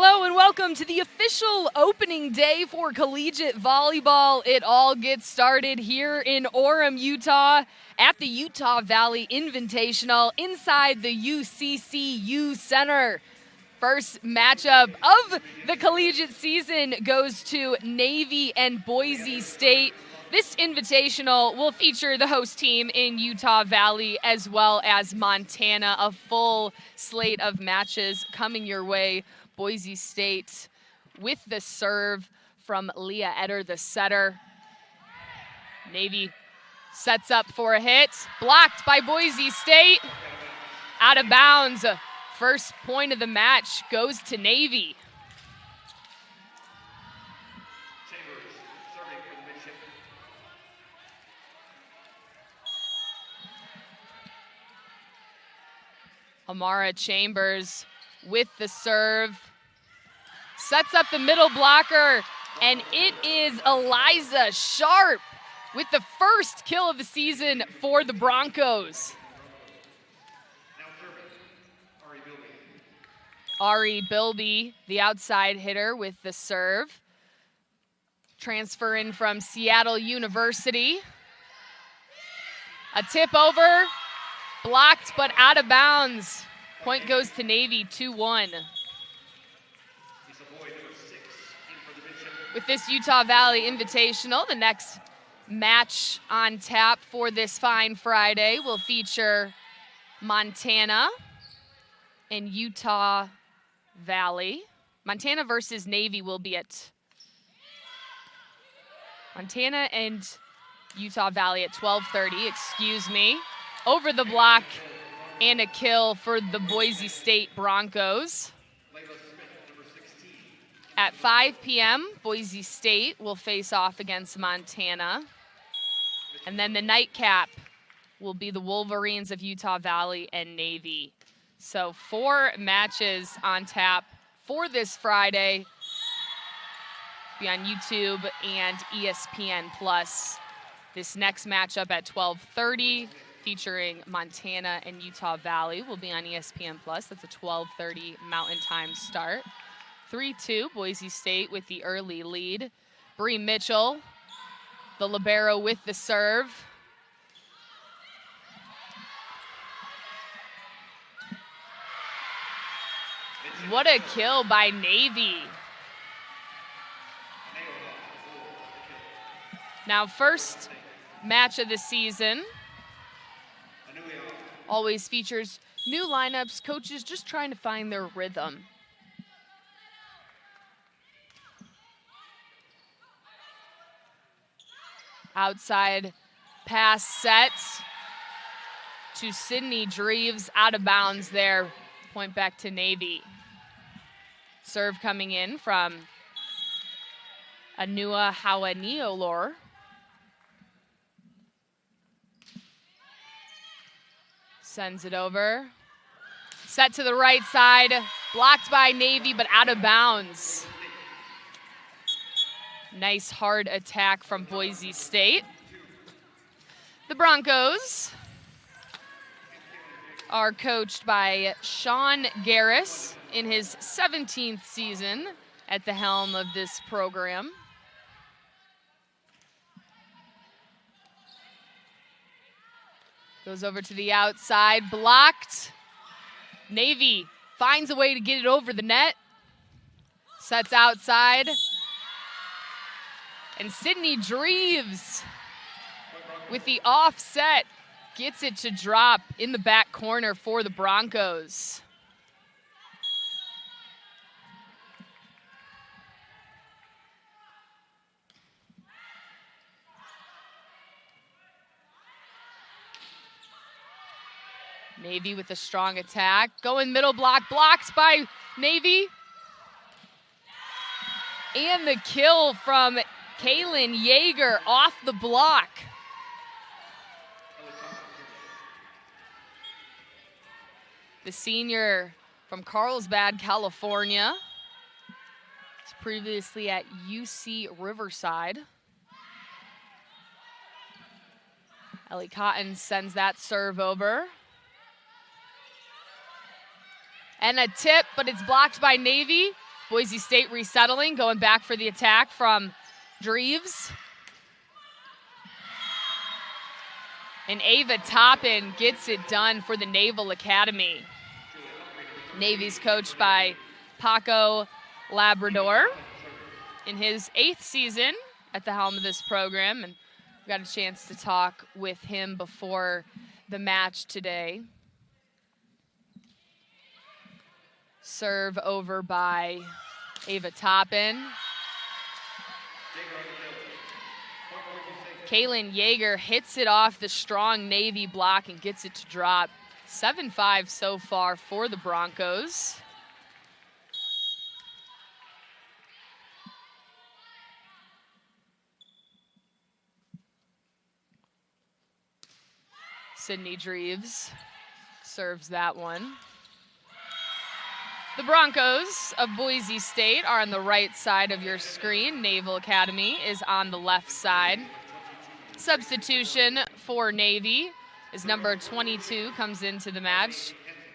Hello and welcome to the official opening day for collegiate volleyball. It all gets started here in Orem, Utah at the Utah Valley Invitational inside the UCCU Center. First matchup of the collegiate season goes to Navy and Boise State. This invitational will feature the host team in Utah Valley as well as Montana. A full slate of matches coming your way. Boise State with the serve from Leah Etter, the setter. Navy sets up for a hit. Blocked by Boise State. Out of bounds. First point of the match goes to Navy. Amara Chambers with the serve. Sets up the middle blocker, and it is Eliza Sharp with the first kill of the season for the Broncos. Ari Bilby, the outside hitter with the serve. Transfer in from Seattle University. A tip over, blocked but out of bounds. Point goes to Navy, 2-1. With this Utah Valley Invitational, the next match on tap for this fine Friday will feature Montana and Utah Valley. Montana versus Navy will be at Montana and Utah Valley at 12:30, excuse me. Over the block and a kill for the Boise State Broncos. At 5 p.m., Boise State will face off against Montana. And then the nightcap will be the Wolverines of Utah Valley and Navy. So 4 matches on tap for this Friday. Be on YouTube and ESPN+. This next matchup at 12:30 featuring Montana and Utah Valley will be on ESPN+. That's a 12:30 Mountain Time start. 3-2, Boise State with the early lead. Bree Mitchell, the libero with the serve. What a kill by Navy. Now, first match of the season always features new lineups, coaches just trying to find their rhythm. Outside pass set to Sydney Dreves, out of bounds there. Point back to Navy. Serve coming in from Anua Hawaniolor. Sends it over. Set to the right side. Blocked by Navy, but out of bounds. Nice hard attack from Boise State. The Broncos are coached by Sean Garris in his 17th season at the helm of this program. Goes over to the outside, blocked. Navy finds a way to get it over the net. Sets outside. And Sydney Dreves with the offset gets it to drop in the back corner for the Broncos. Navy with a strong attack. Going middle block, blocked by Navy. And the kill from Kaylin Yeager off the block. The senior from Carlsbad, California. He's previously at UC Riverside. Ellie Cotton sends that serve over. And a tip, but it's blocked by Navy. Boise State resettling, going back for the attack from Dreves. And Ava Toppin gets it done for the Naval Academy. Navy's coached by Paco Labrador in his 8th season at the helm of this program, and we got a chance to talk with him before the match today. Serve over by Ava Toppin. Kaylin Yeager hits it off the strong Navy block and gets it to drop. 7-5 so far for the Broncos. Sydney Dreves serves that one. The Broncos of Boise State are on the right side of your screen. Naval Academy is on the left side. Substitution for Navy is number 22, comes into the match.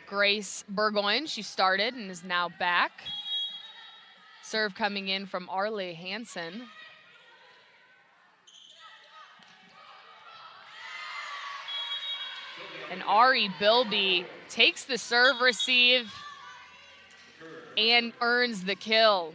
Grace Burgoyne, she started and is now back. Serve coming in from Arle Hansen. And Ari Bilby takes the serve receive and earns the kill.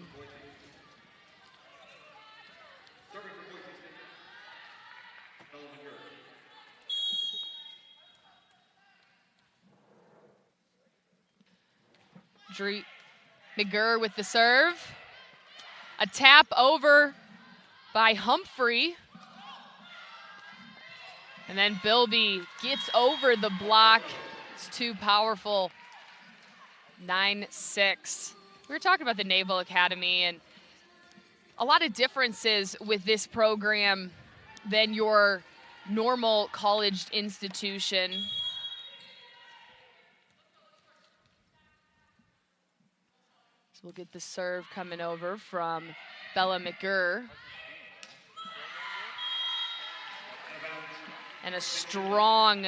McGurr with the serve. A tap over by Humphrey. And then Bilby gets over the block. It's too powerful. 9-6. We were talking about the Naval Academy and a lot of differences with this program than your normal college institution. So we'll get the serve coming over from Bella McGurr. And a strong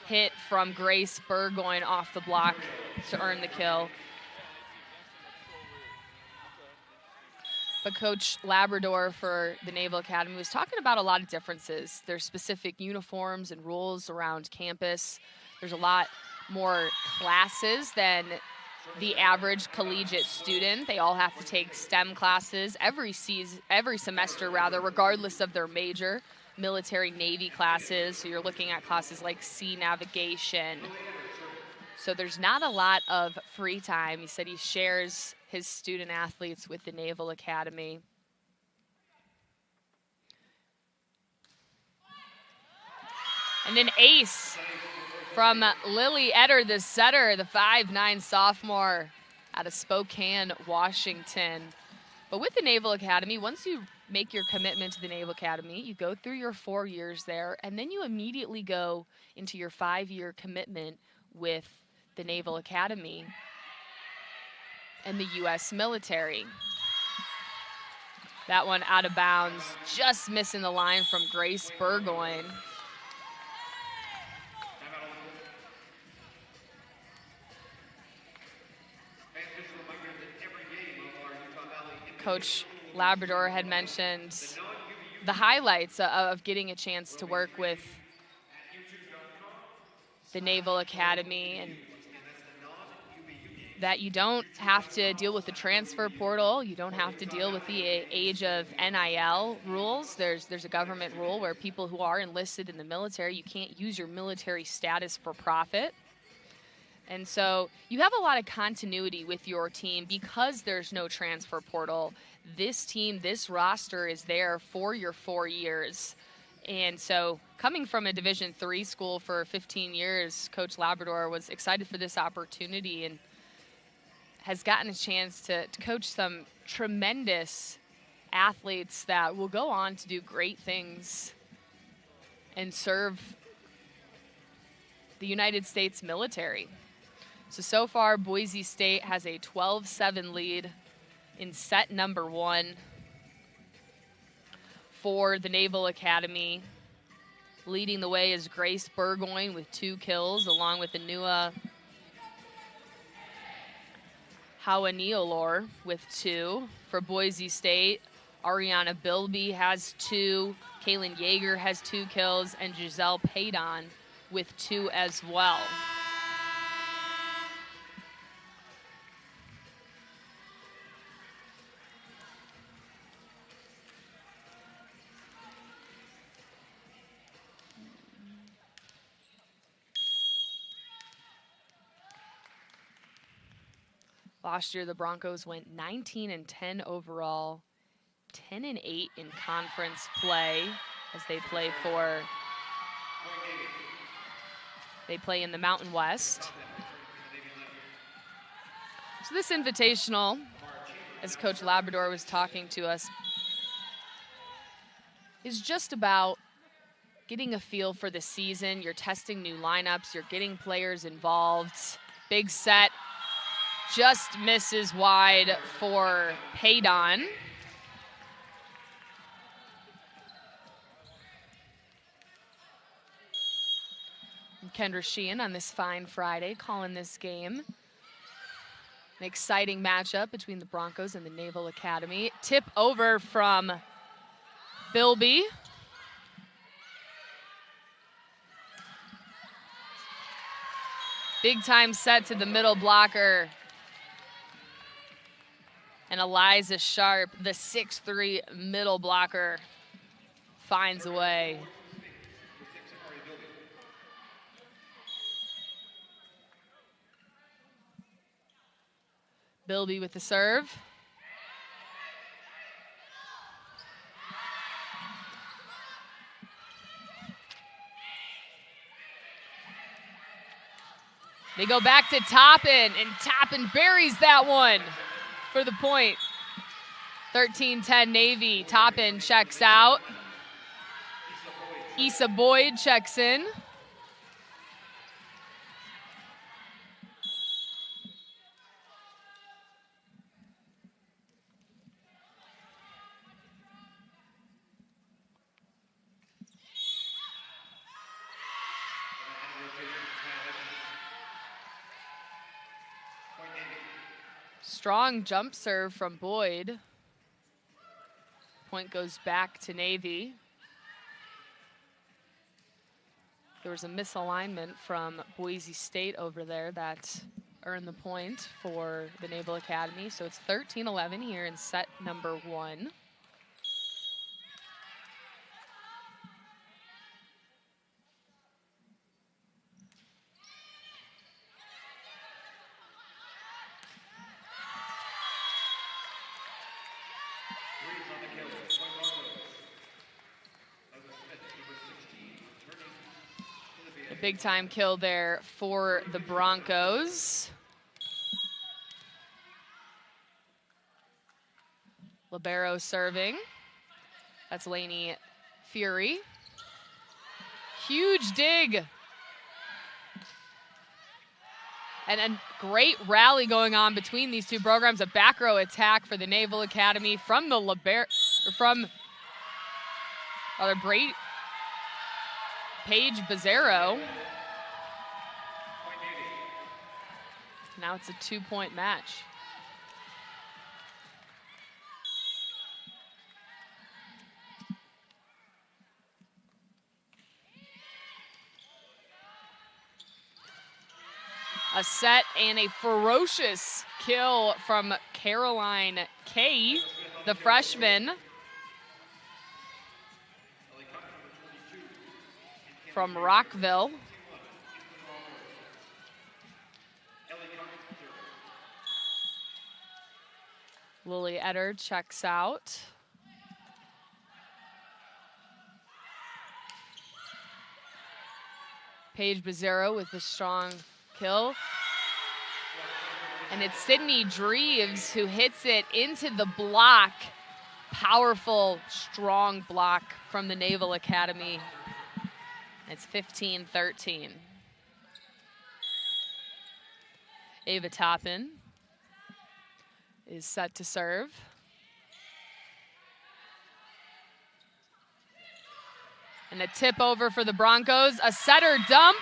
hit from Grace Burgoyne off the block to earn the kill. But Coach Labrador for the Naval Academy was talking about a lot of differences. There's specific uniforms and rules around campus. There's a lot more classes than the average collegiate student. They all have to take STEM classes every semester, regardless of their major. Military Navy classes, so you're looking at classes like sea navigation. So there's not a lot of free time. He said he shares his student athletes with the Naval Academy. And an ace from Lily Etter, the setter, the 5'9" sophomore out of Spokane, Washington. But with the Naval Academy, once you make your commitment to the Naval Academy, you go through your 4 years there, and then you immediately go into your 5-year commitment with the Naval Academy and the U.S. military. That one out of bounds, just missing the line from Grace Burgoyne. Coach Labrador had mentioned the highlights of getting a chance to work with the Naval Academy, and that you don't have to deal with the transfer portal. You don't have to deal with the age of NIL rules. There's a government rule where people who are enlisted in the military, you can't use your military status for profit. And so you have a lot of continuity with your team because there's no transfer portal. This team, this roster is there for your 4 years. And so coming from a Division III school for 15 years, Coach Labrador was excited for this opportunity and has gotten a chance to coach some tremendous athletes that will go on to do great things and serve the United States military. So far, Boise State has a 12-7 lead in set number 1 for the Naval Academy. Leading the way is Grace Burgoyne with 2 kills, along with Anua Hawaniolor with 2 for Boise State. Ariana Bilby has 2. Kaylin Yeager has 2 kills, and Giselle Paydon with 2 as well. Last year, the Broncos went 19-10 overall, 10-8 in conference play as they play in the Mountain West. So this Invitational, as Coach Labrador was talking to us, is just about getting a feel for the season. You're testing new lineups, you're getting players involved. Big set. Just misses wide for Paydon. Kendra Sheehan on this fine Friday calling this game. An exciting matchup between the Broncos and the Naval Academy. Tip over from Bilby. Big time set to the middle blocker. And Eliza Sharp, the 6'3" middle blocker, finds a way. Bilby with the serve. They go back to Toppin, and Toppin buries that one for the point. 13-10 Navy. Toppin checks out. Issa Boyd checks in. Strong jump serve from Boyd. Point goes back to Navy. There was a misalignment from Boise State over there that earned the point for the Naval Academy. So it's 13-11 here in set number 1. Big time kill there for the Broncos. Libero serving. That's Lainey Fury. Huge dig. And a great rally going on between these two programs. A back row attack for the Naval Academy from the Paige Bizzaro. Now it's a 2-point match. A set and a ferocious kill from Caroline Kay, the freshman from Rockville. Lily Etter checks out. Paige Bizzaro with the strong kill. And it's Sydney Dreves who hits it into the block. Powerful, strong block from the Naval Academy. It's 15-13. Ava Toppin is set to serve. And a tip over for the Broncos. A setter dump.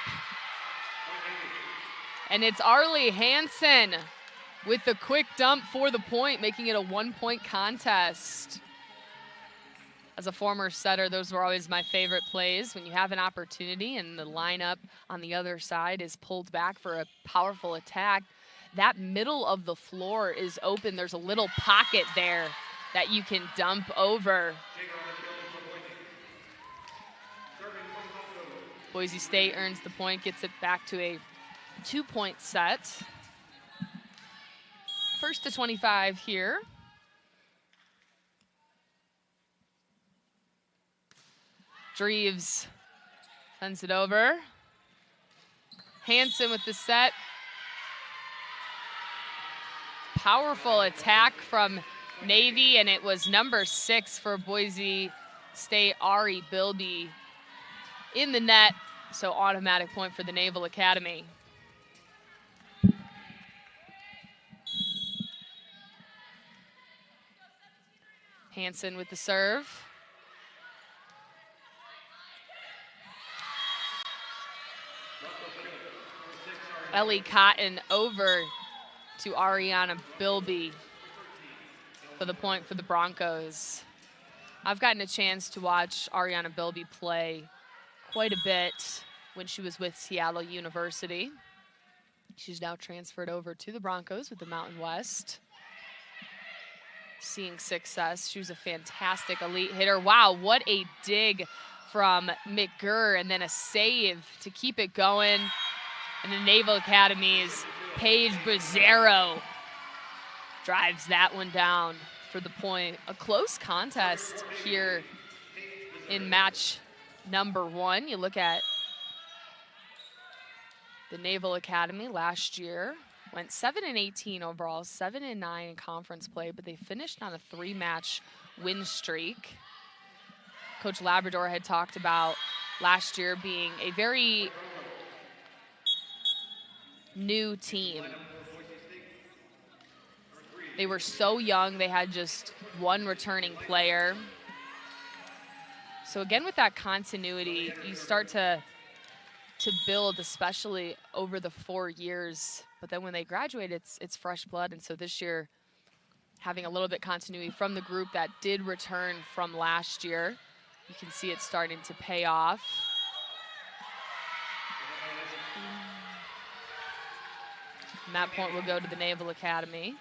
And it's Arlie Hansen with the quick dump for the point, making it a 1-point contest. As a former setter, those were always my favorite plays. When you have an opportunity and the lineup on the other side is pulled back for a powerful attack, that middle of the floor is open. There's a little pocket there that you can dump over. Boise State earns the point, gets it back to a 2-point set. First to 25 here. Dreves sends it over. Hansen with the set. Powerful attack from Navy, and it was number 6 for Boise State, Ari Bilby, in the net, so automatic point for the Naval Academy. Hansen with the serve. Ellie Cotton over to Ariana Bilby for the point for the Broncos. I've gotten a chance to watch Ariana Bilby play quite a bit when she was with Seattle University. She's now transferred over to the Broncos with the Mountain West. Seeing success. She was a fantastic elite hitter. Wow, what a dig from McGurr, and then a save to keep it going. And the Naval Academy's Paige Brazzero drives that one down for the point. A close contest here in match number 1. You look at the Naval Academy last year, went 7-18 overall, 7-9 in conference play, but they finished on a 3-match win streak. Coach Labrador had talked about last year being a very new team. They were so young, they had just one returning player. So again, with that continuity, you start to build, especially over the 4 years. But then when they graduate, it's fresh blood. And so this year, having a little bit continuity from the group that did return from last year, you can see it starting to pay off. And that point will go to the Naval Academy.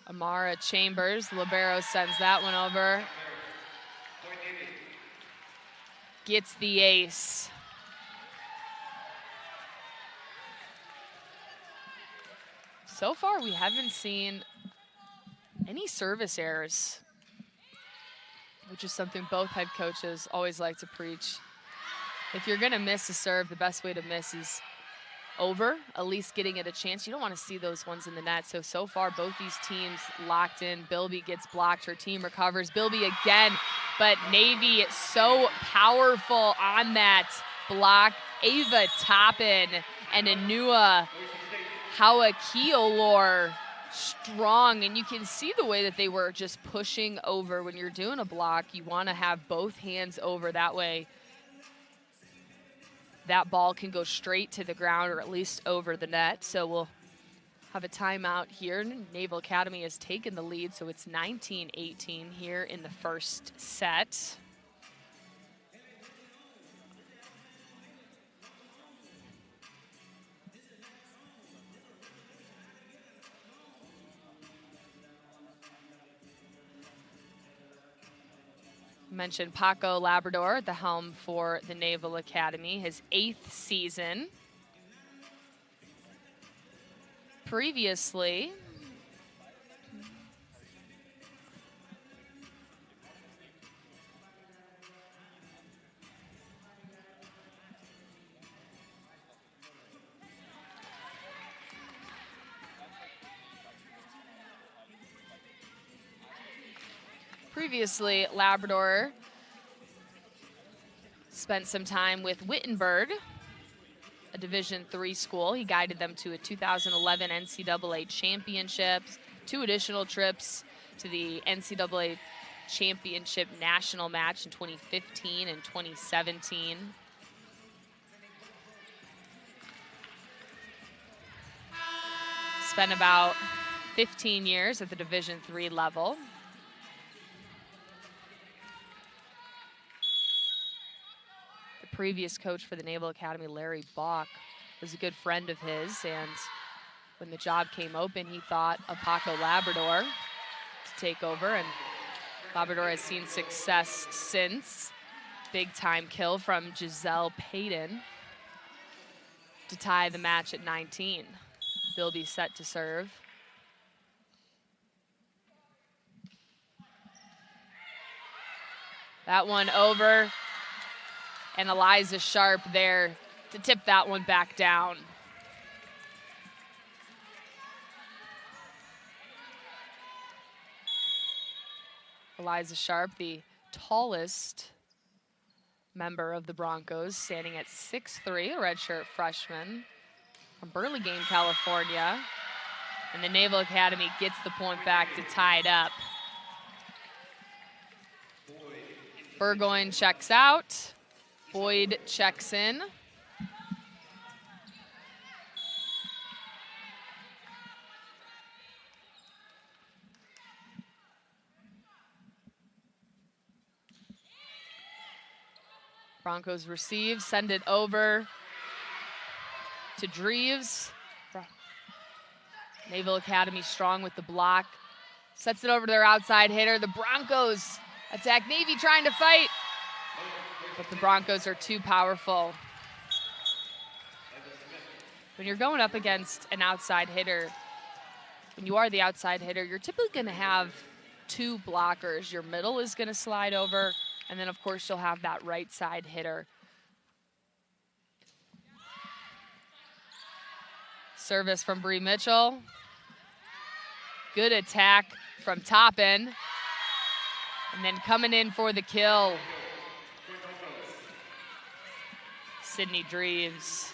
Amara Chambers, libero, sends that one over. Gets the ace. So far, we haven't seen any service errors, which is something both head coaches always like to preach. If you're gonna miss a serve, the best way to miss is over, at least getting it a chance. You don't want to see those ones in the net. So far, both these teams locked in. Bilby gets blocked, her team recovers. Bilby again, but Navy so powerful on that block. Ava Toppin and Anua Hawakiolor strong, and you can see the way that they were just pushing over. When you're doing a block, you want to have both hands over. That way that ball can go straight to the ground or at least over the net. So we'll have a timeout here. Naval Academy has taken the lead, so it's 19-18 here in the first set. Mentioned Paco Labrador at the helm for the Naval Academy, his 8th season. Previously, Labrador spent some time with Wittenberg, a Division III school. He guided them to a 2011 NCAA championships, 2 additional trips to the NCAA championship national match in 2015 and 2017. Spent about 15 years at the Division III level. The previous coach for the Naval Academy, Larry Bach, was a good friend of his, and when the job came open, he thought of Paco Labrador to take over, and Labrador has seen success since. Big time kill from Giselle Payton to tie the match at 19. Bilby set to serve. That one over, and Eliza Sharp there to tip that one back down. Eliza Sharp, the tallest member of the Broncos, standing at 6'3", a redshirt freshman from Burlingame, California. And the Naval Academy gets the point back to tie it up. Burgoyne checks out. Boyd checks in. Broncos receive, send it over to Dreves. Naval Academy strong with the block. Sets it over to their outside hitter. The Broncos attack. Navy trying to fight, but the Broncos are too powerful. When you're going up against an outside hitter, when you are the outside hitter, you're typically going to have two blockers. Your middle is going to slide over, and then, of course, you'll have that right side hitter. Service from Bree Mitchell. Good attack from Toppin. And then coming in for the kill, Sydney Dreves.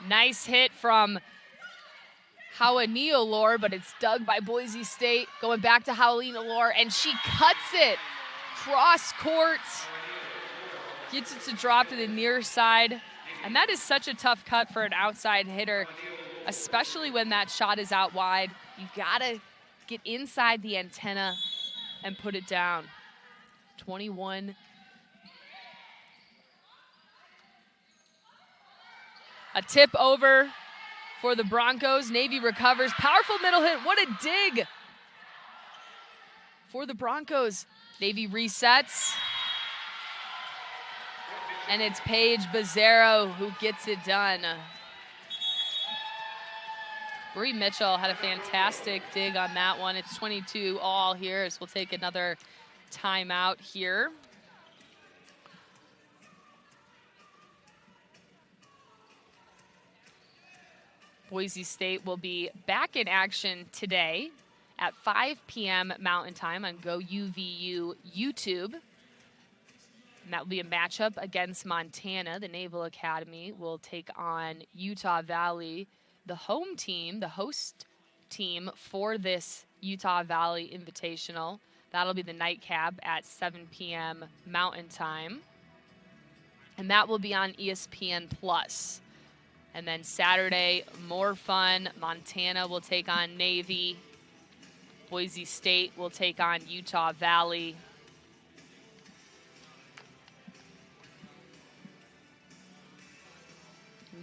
Nice hit from Howani Olor, but it's dug by Boise State. Going back to Howleen Olor, and she cuts it cross court. Gets it to drop to the near side. And that is such a tough cut for an outside hitter, especially when that shot is out wide. You gotta get inside the antenna and put it down. 21. A tip over for the Broncos. Navy recovers. Powerful middle hit. What a dig for the Broncos. Navy resets. And it's Paige Becerra who gets it done. Bree Mitchell had a fantastic dig on that one. It's 22 all here as we'll take another timeout here. Boise State will be back in action today at 5 p.m. Mountain Time on GoUVU YouTube. And that will be a matchup against Montana. The Naval Academy will take on Utah Valley, the home team, the host team for this Utah Valley Invitational. That'll be the nightcap at 7 p.m. Mountain Time. And that will be on ESPN+. And then Saturday, more fun. Montana will take on Navy. Boise State will take on Utah Valley.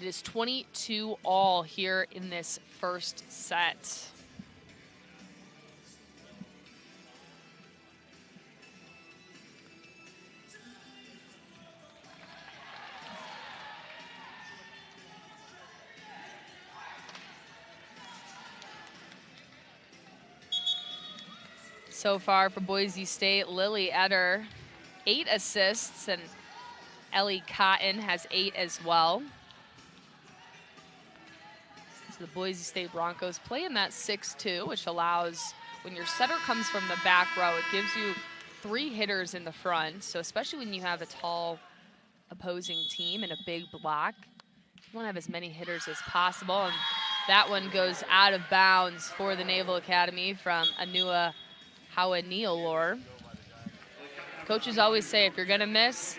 It is 22 all here in this first set. So far for Boise State, Lily Eder, 8 assists, and Ellie Cotton has 8 as well. So the Boise State Broncos play in that 6-2, which allows, when your setter comes from the back row, it gives you 3 hitters in the front, so especially when you have a tall opposing team and a big block, you want to have as many hitters as possible. And that one goes out of bounds for the Naval Academy from Anua Hawaniolor. Coaches always say if you're going to miss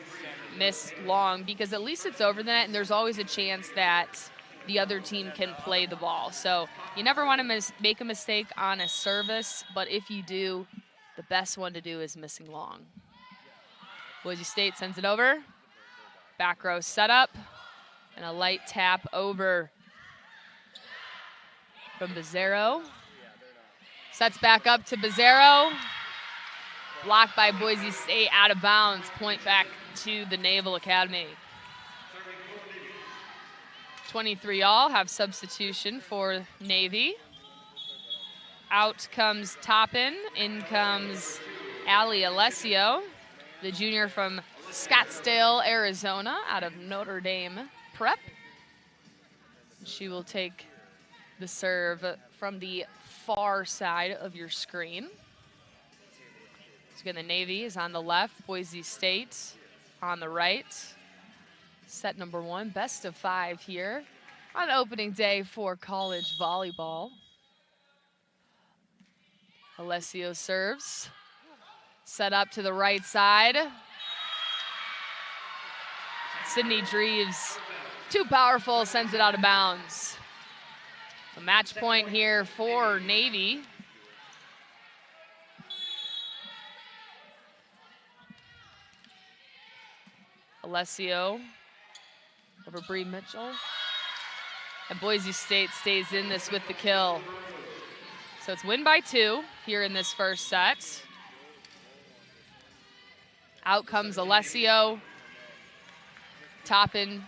long, because at least it's over the net and there's always a chance that the other team can play the ball. So you never want to make a mistake on a service, but if you do, the best one to do is missing long. Boise State sends it over. Back row setup and a light tap over from Bizzaro. Sets back up to Bizzaro. Blocked by Boise State, out of bounds. Point back to the Naval Academy. 23 all have substitution for Navy. Out comes Toppin, in comes Allie Alessio, the junior from Scottsdale, Arizona, out of Notre Dame Prep. She will take the serve from the far side of your screen. So again, the Navy is on the left, Boise State on the right. Set number 1, best of 5 here on opening day for college volleyball. Alessio serves. Set up to the right side. Sydney Dreves, too powerful, sends it out of bounds. A match point here for Navy. Alessio over Bree Mitchell. And Boise State stays in this with the kill. So it's win by 2 here in this first set. Out comes Alessio. Toppin.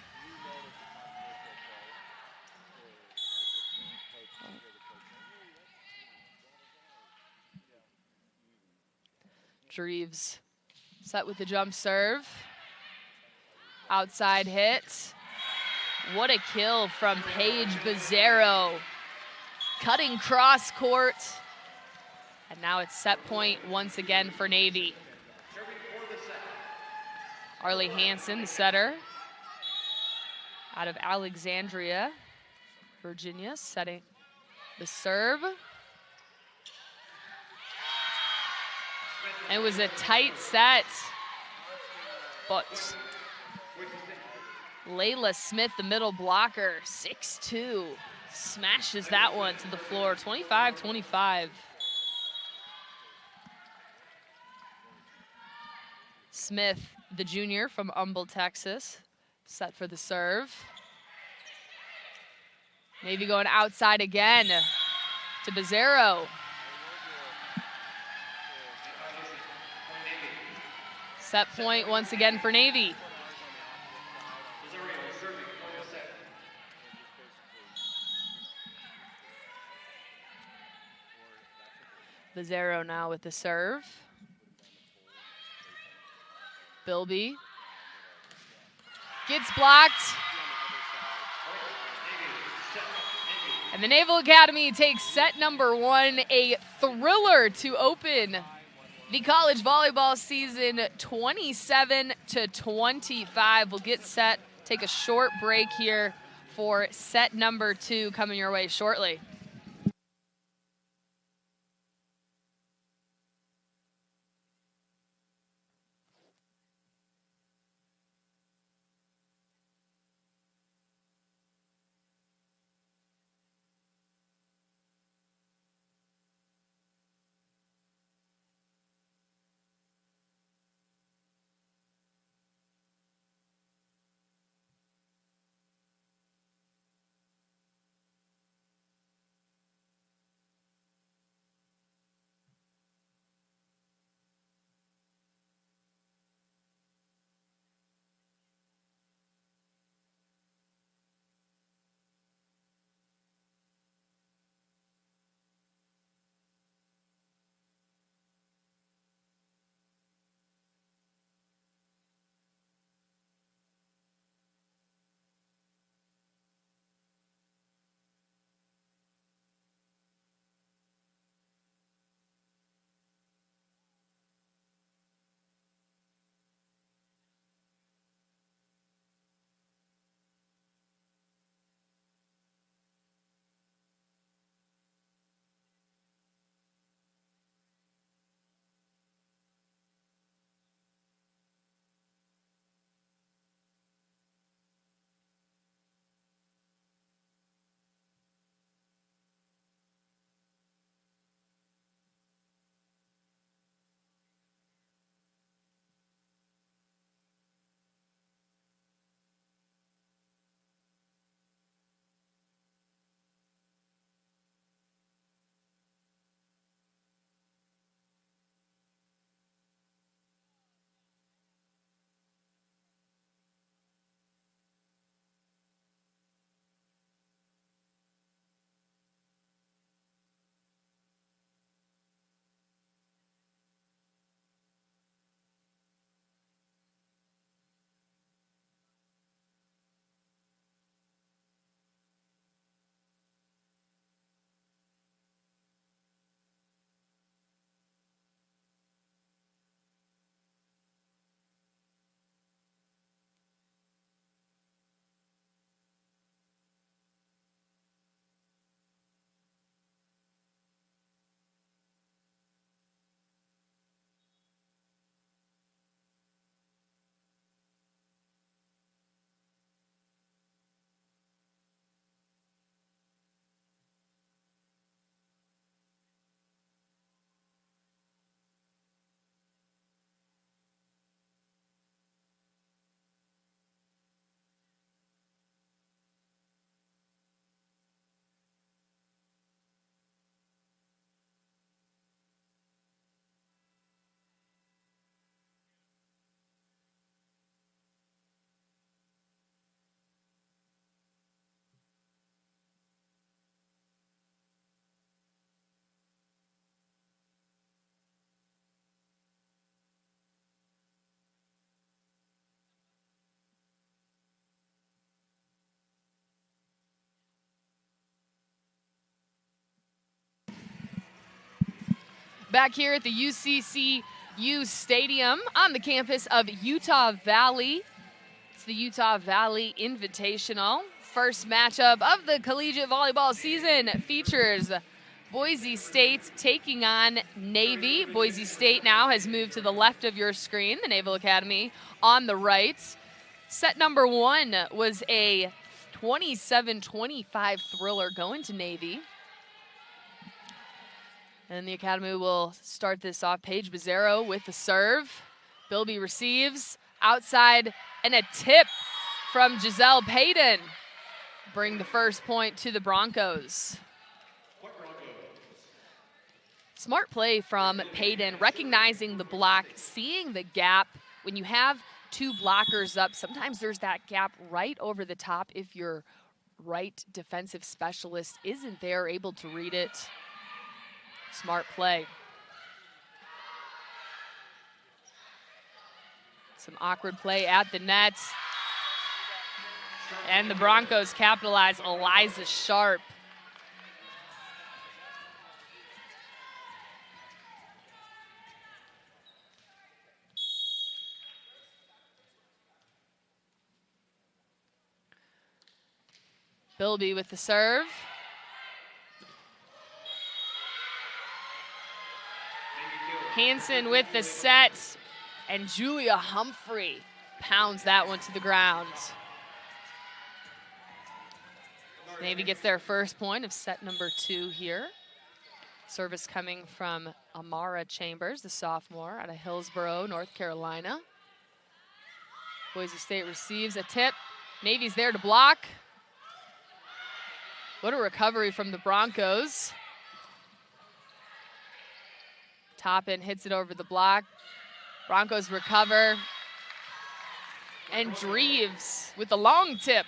Dreves set with the jump serve. Outside hit. What a kill from Paige Bizzaro. Cutting cross court. And now it's set point once again for Navy. Arlie Hansen, the setter, out of Alexandria, Virginia, setting the serve. And it was a tight set, but Layla Smith, the middle blocker, 6'2", smashes that one to the floor, 25-25. Smith, the junior from Humble, Texas, set for the serve. Navy going outside again to Bizzaro. Set point once again for Navy. Bizzaro now with the serve. Bilby gets blocked. And the Naval Academy takes set number 1, a thriller to open the college volleyball season, 27-25. We'll get set, take a short break here for set number 2 coming your way shortly. Back here at the UCCU Stadium on the campus of Utah Valley. It's the Utah Valley Invitational. First matchup of the collegiate volleyball season features Boise State taking on Navy. Boise State now has moved to the left of your screen, the Naval Academy on the right. Set number 1 was a 27-25 thriller going to Navy. And the Academy will start this off. Paige Bizzaro with the serve. Bilby receives outside, and a tip from Giselle Payton. Bring the first point to the Broncos. Smart play from Payton, recognizing the block, seeing the gap. When you have 2 blockers up, sometimes there's that gap right over the top if your right defensive specialist isn't there, able to read it. Smart play. Some awkward play at the net. And the Broncos capitalize. Eliza Sharp. Bilby with the serve. Hansen with the set, and Julia Humphrey pounds that one to the ground. Navy gets their first point of set number 2 here. Service coming from Amara Chambers, the sophomore out of Hillsborough, North Carolina. Boise State receives a tip. Navy's there to block. What a recovery from the Broncos. Toppin hits it over the block. Broncos recover. And Dreves with the long tip.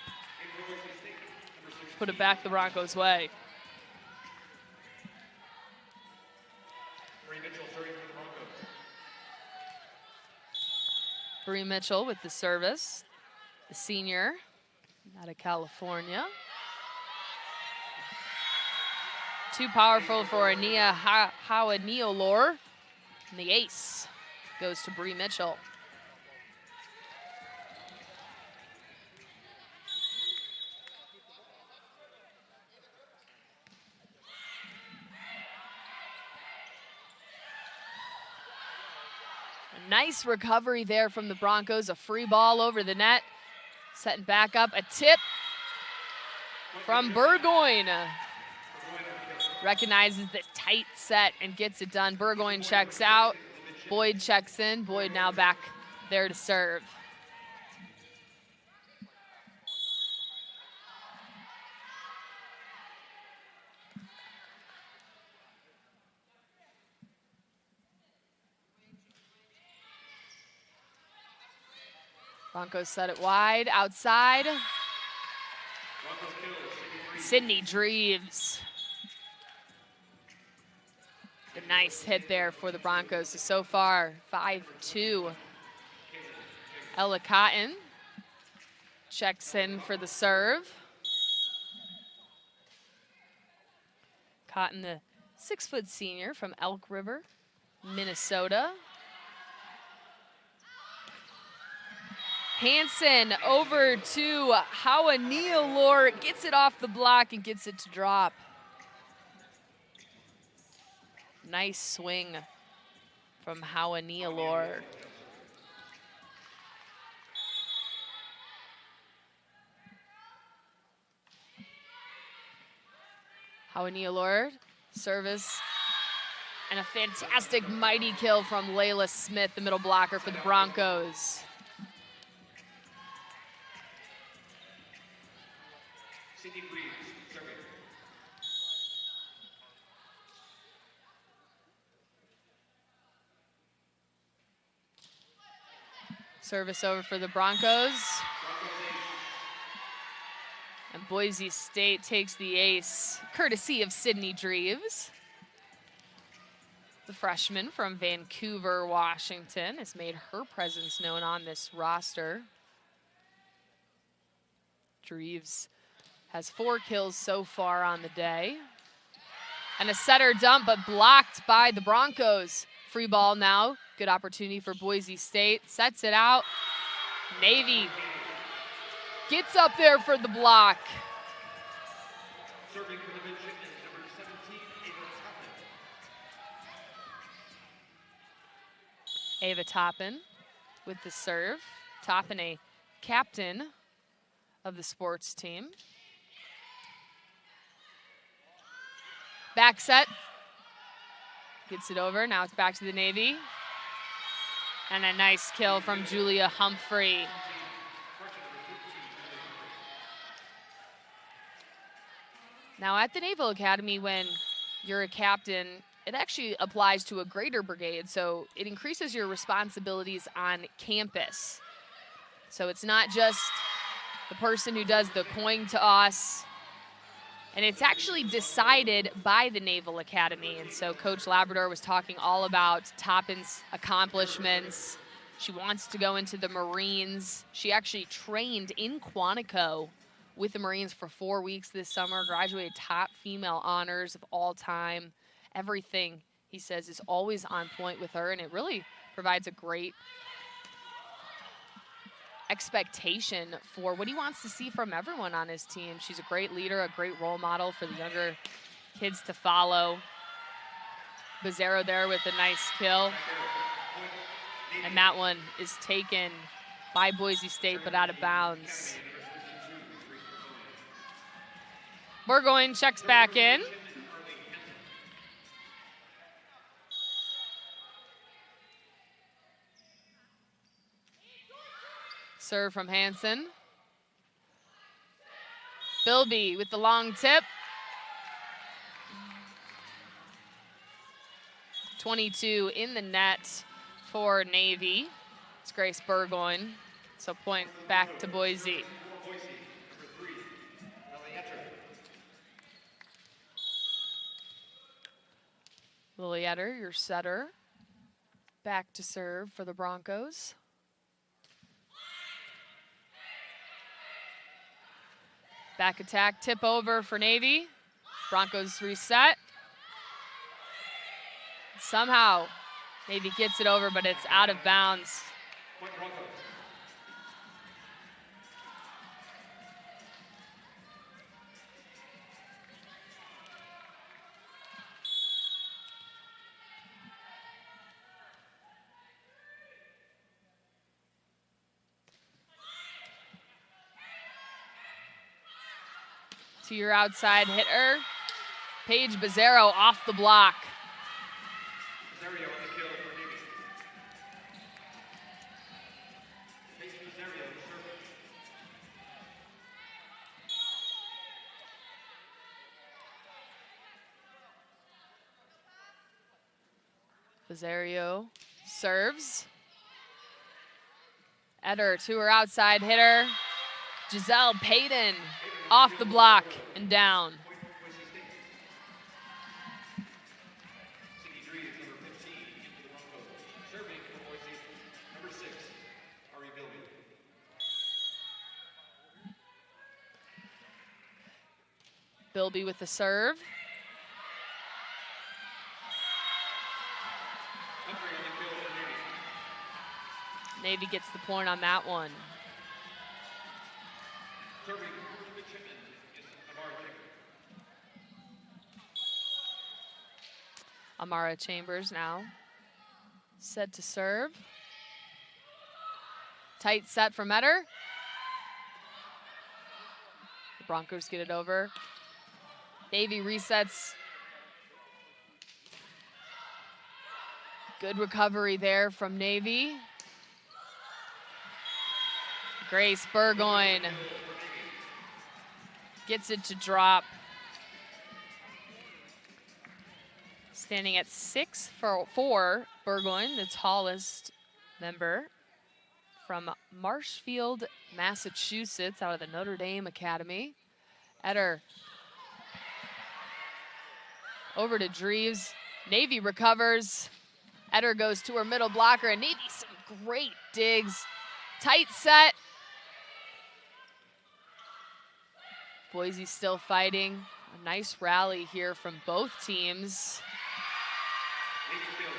Put it back the Broncos' way. Bree Mitchell with the service. The senior out of California. Too powerful for Ania Hawaniolor. And the ace goes to Bree Mitchell. A nice recovery there from the Broncos. A free ball over the net. Setting back up. A tip from Burgoyne. Recognizes the tight set and gets it done. Burgoyne checks out. Boyd checks in. Boyd now back there to serve. Broncos set it wide, outside. Sydney Dreves. A nice hit there for the Broncos. So far, 5-2. Ella Cotton checks in for the serve. Cotton, the 6-foot senior from Elk River, Minnesota. Hansen over to Hawaniolor, gets it off the block and gets it to drop. Nice swing from Hawaniolor. Hawaniolor, service, and a fantastic mighty kill from Layla Smith, the middle blocker for the Broncos. Service over for the Broncos. And Boise State takes the ace, courtesy of Sydney Dreves. The freshman from Vancouver, Washington, has made her presence known on this roster. Dreves has 4 kills so far on the day. And a setter dump, but blocked by the Broncos. Free ball now. Good opportunity for Boise State. Sets it out. Navy gets up there for the block. Serving for the midshipmen, number 17, Ava Toppin with the serve. Toppin, a captain of the sports team. Back set. Gets it over. Now it's back to the Navy. And a nice kill from Julia Humphrey. Now at the Naval Academy, when you're a captain, it actually applies to a greater brigade, so it increases your responsibilities on campus. So it's not just the person who does the coin toss, and it's actually decided by the Naval Academy. And so Coach Labrador was talking all about Toppin's accomplishments. She wants to go into the Marines. She actually trained in Quantico with the Marines for 4 weeks this summer, graduated top female honors of all time. Everything, he says, is always on point with her, and it really provides a great expectation for what he wants to see from everyone on his team. She's a great leader, a great role model for the younger kids to follow. Bizzaro there with a nice kill. And that one is taken by Boise State, but out of bounds. Burgoyne checks back in. Serve from Hansen. Bilby with the long tip. 22 in the net for Navy. It's Grace Burgoyne. So point back to Boise. Lilietter, your setter. Back to serve for the Broncos. Back attack, tip over for Navy. Broncos reset. Somehow, Navy gets it over, but it's out of bounds. To your outside hitter, Paige Bizzaro off the block. Bizzaro on the kill for Navy. Paige Bizzaro serving. Bizzaro serves. Eder to her outside hitter. Giselle Payton off the block and down. Bilby with the serve. Navy gets the point on that one. Amara Chambers now set to serve. Tight set from Eder. The Broncos get it over. Navy resets. Good recovery there from Navy. Grace Burgoyne gets it to drop. Standing at 6'4", Burgoyne, the tallest member from Marshfield, Massachusetts, out of the Notre Dame Academy. Eder over to Dreves. Navy recovers. Eder goes to her middle blocker, and Navy some great digs. Tight set. Boise still fighting A nice rally here from both teams.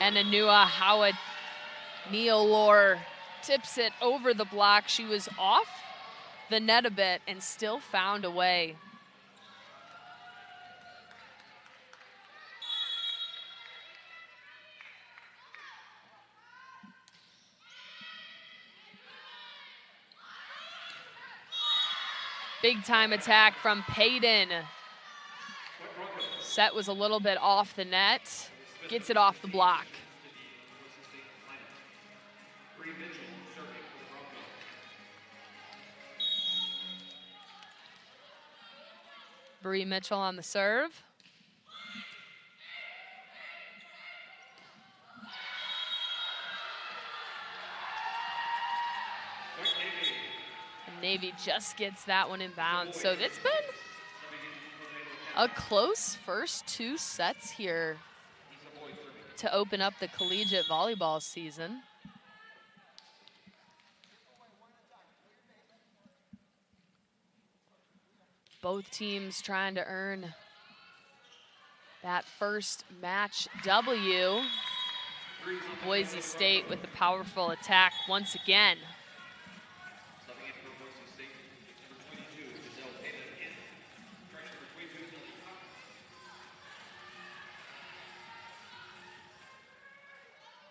And Anua Hawa-Niolor tips it over the block. She was off the net a bit and still found a way. Big time attack from Payton. Set was a little bit off the net. Gets it off the block. Bree Mitchell on the serve. Navy just gets that one in bounds. So it's been a close first two sets here to open up the collegiate volleyball season. Both teams trying to earn that first match W. Boise State with a powerful attack once again.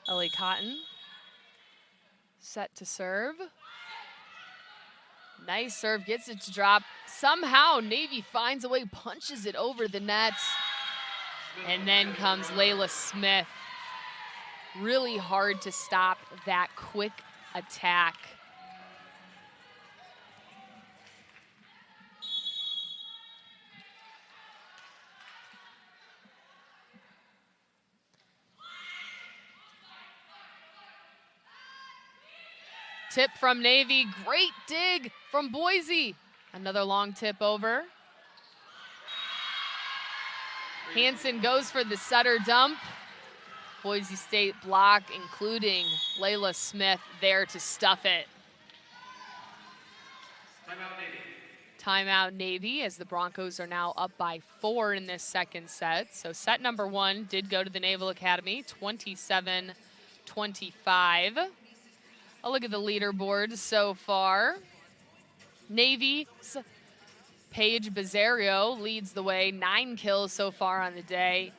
Ellie Cotton, set to serve. Nice serve, gets it to drop. Somehow Navy finds a way, punches it over the net. And then comes Layla Smith. Really hard to stop that quick attack. Tip from Navy, great dig from Boise. Another long tip over. Hansen goes for the setter dump. Boise State block, including Layla Smith there to stuff it. Timeout Navy. Timeout Navy, as the Broncos are now up by 4 in this second set. So set number 1 did go to the Naval Academy, 27-25. I'll look at the leaderboard so far. Navy, Paige Bizzario leads the way, 9 kills so far on the day.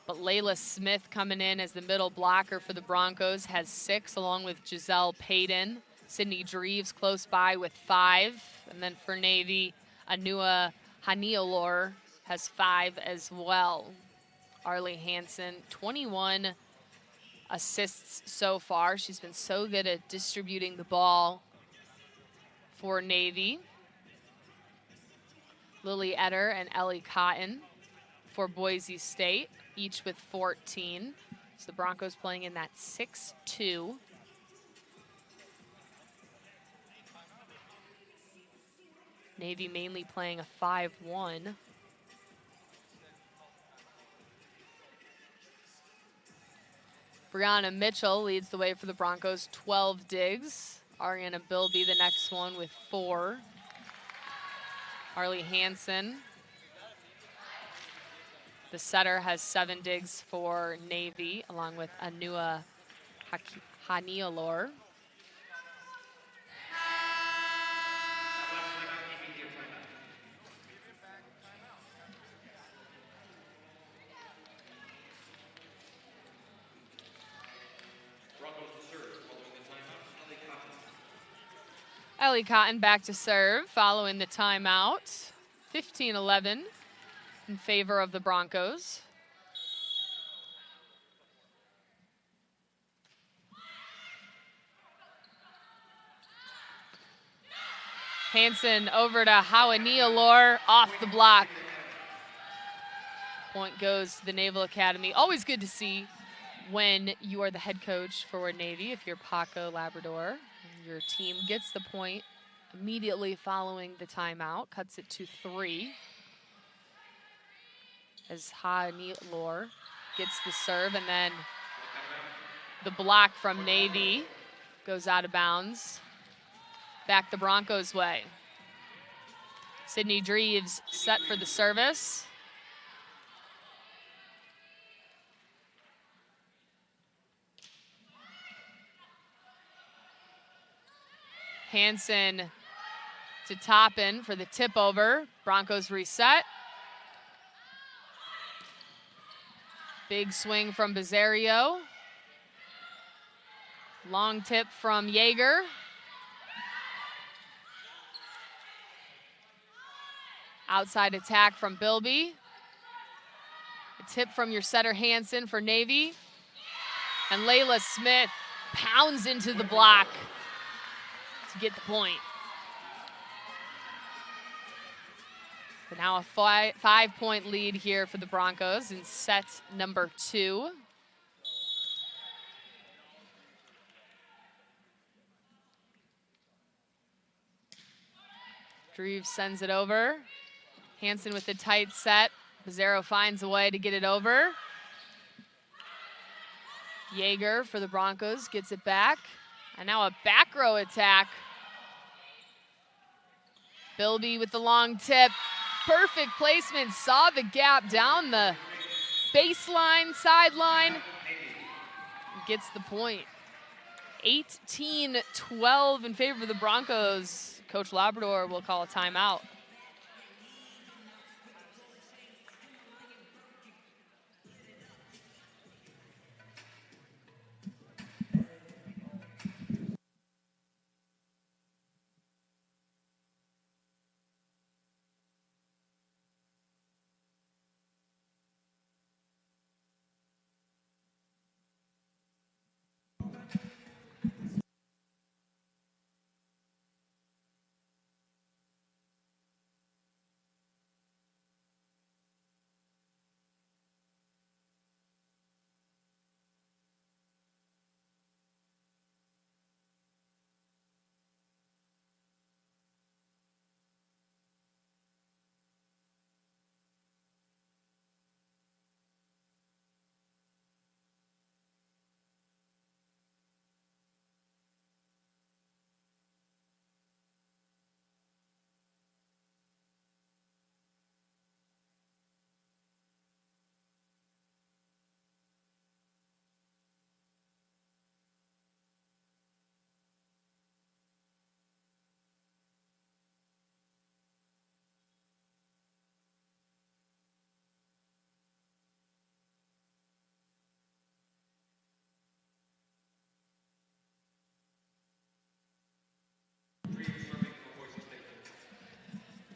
But Layla Smith coming in as the middle blocker for the Broncos has 6, along with Giselle Payton. Sydney Dreves close by with 5. And then for Navy, Anua Haniolor has 5 as well. Arlie Hansen, 21 assists so far. She's been so good at distributing the ball for Navy. Lily Etter and Ellie Cotton for Boise State, each with 14. So the Broncos playing in that 6-2. Navy mainly playing a 5-1. Brianna Mitchell leads the way for the Broncos, 12 digs. Ariana Bilby the next one with 4. Arlie Hansen, the setter, has 7 digs for Navy, along with Anua Haniolor. Ellie Cotton back to serve following the timeout. 15-11 in favor of the Broncos. Hansen over to Hawa-Niolor, off the block. Point goes to the Naval Academy. Always good to see when you are the head coach for Navy, if you're Paco Labrador. Your team gets the point immediately following the timeout, cuts it to 3. As Hawa-Niolor gets the serve, and then the block from Navy goes out of bounds. Back the Broncos' way. Sydney Dreves set for the service. Hansen to Toppin for the tip over. Broncos reset. Big swing from Bizzario. Long tip from Yeager. Outside attack from Bilby. A tip from your setter Hansen for Navy. And Layla Smith pounds into the block to get the point. So now a 5-point lead here for the Broncos in set number 2. Dreves sends it over. Hansen with the tight set. Bizzario finds a way to get it over. Yeager for the Broncos gets it back. And now a back row attack. Bilby with the long tip. Perfect placement, saw the gap down the baseline, sideline. Gets the point. 18-12 in favor of the Broncos. Coach Labrador will call a timeout.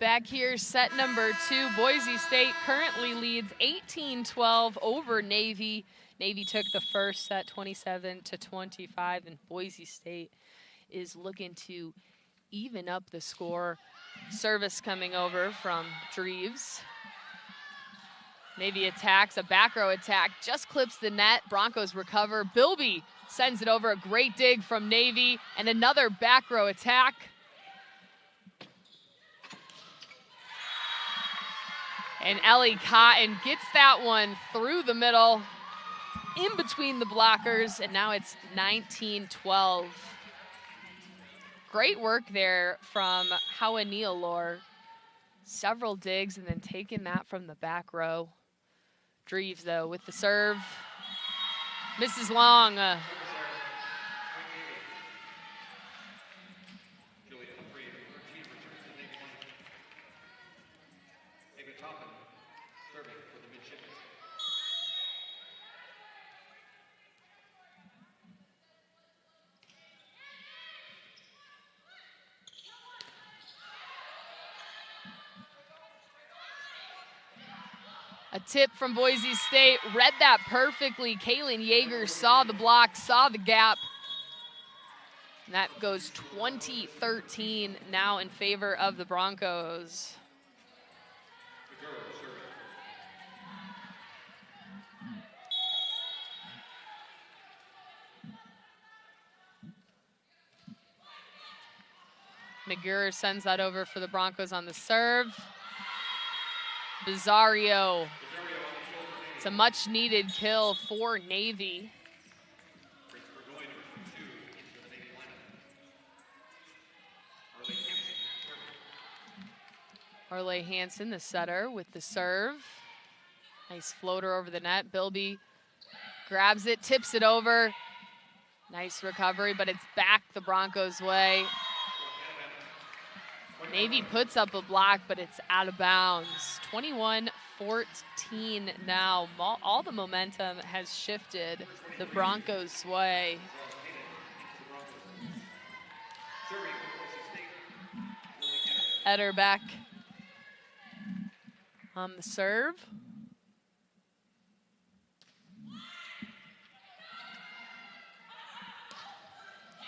Back here, set number 2. Boise State currently leads 18-12 over Navy. Navy took the first set 27-25, and Boise State is looking to even up the score. Service coming over from Dreves. Navy attacks, a back row attack, just clips the net. Broncos recover. Bilby sends it over, a great dig from Navy, and another back row attack. And Ellie Cotton gets that one through the middle, in between the blockers, and now it's 19-12. Great work there from Howa Nealor. Several digs and then taking that from the back row. Dreves, though, with the serve. Misses long. A tip from Boise State, read that perfectly. Kaylin Yeager saw the block, saw the gap. And that goes 20-13 now in favor of the Broncos. McGurr sends that over for the Broncos on the serve. Bizzario. It's a much-needed kill for Navy. Arlay Hansen, the setter, with the serve. Nice floater over the net. Bilby grabs it, tips it over. Nice recovery, but it's back the Broncos' way. Navy puts up a block, but it's out of bounds. 21-14 now. All the momentum has shifted the Broncos' way. Ederbeck on the serve.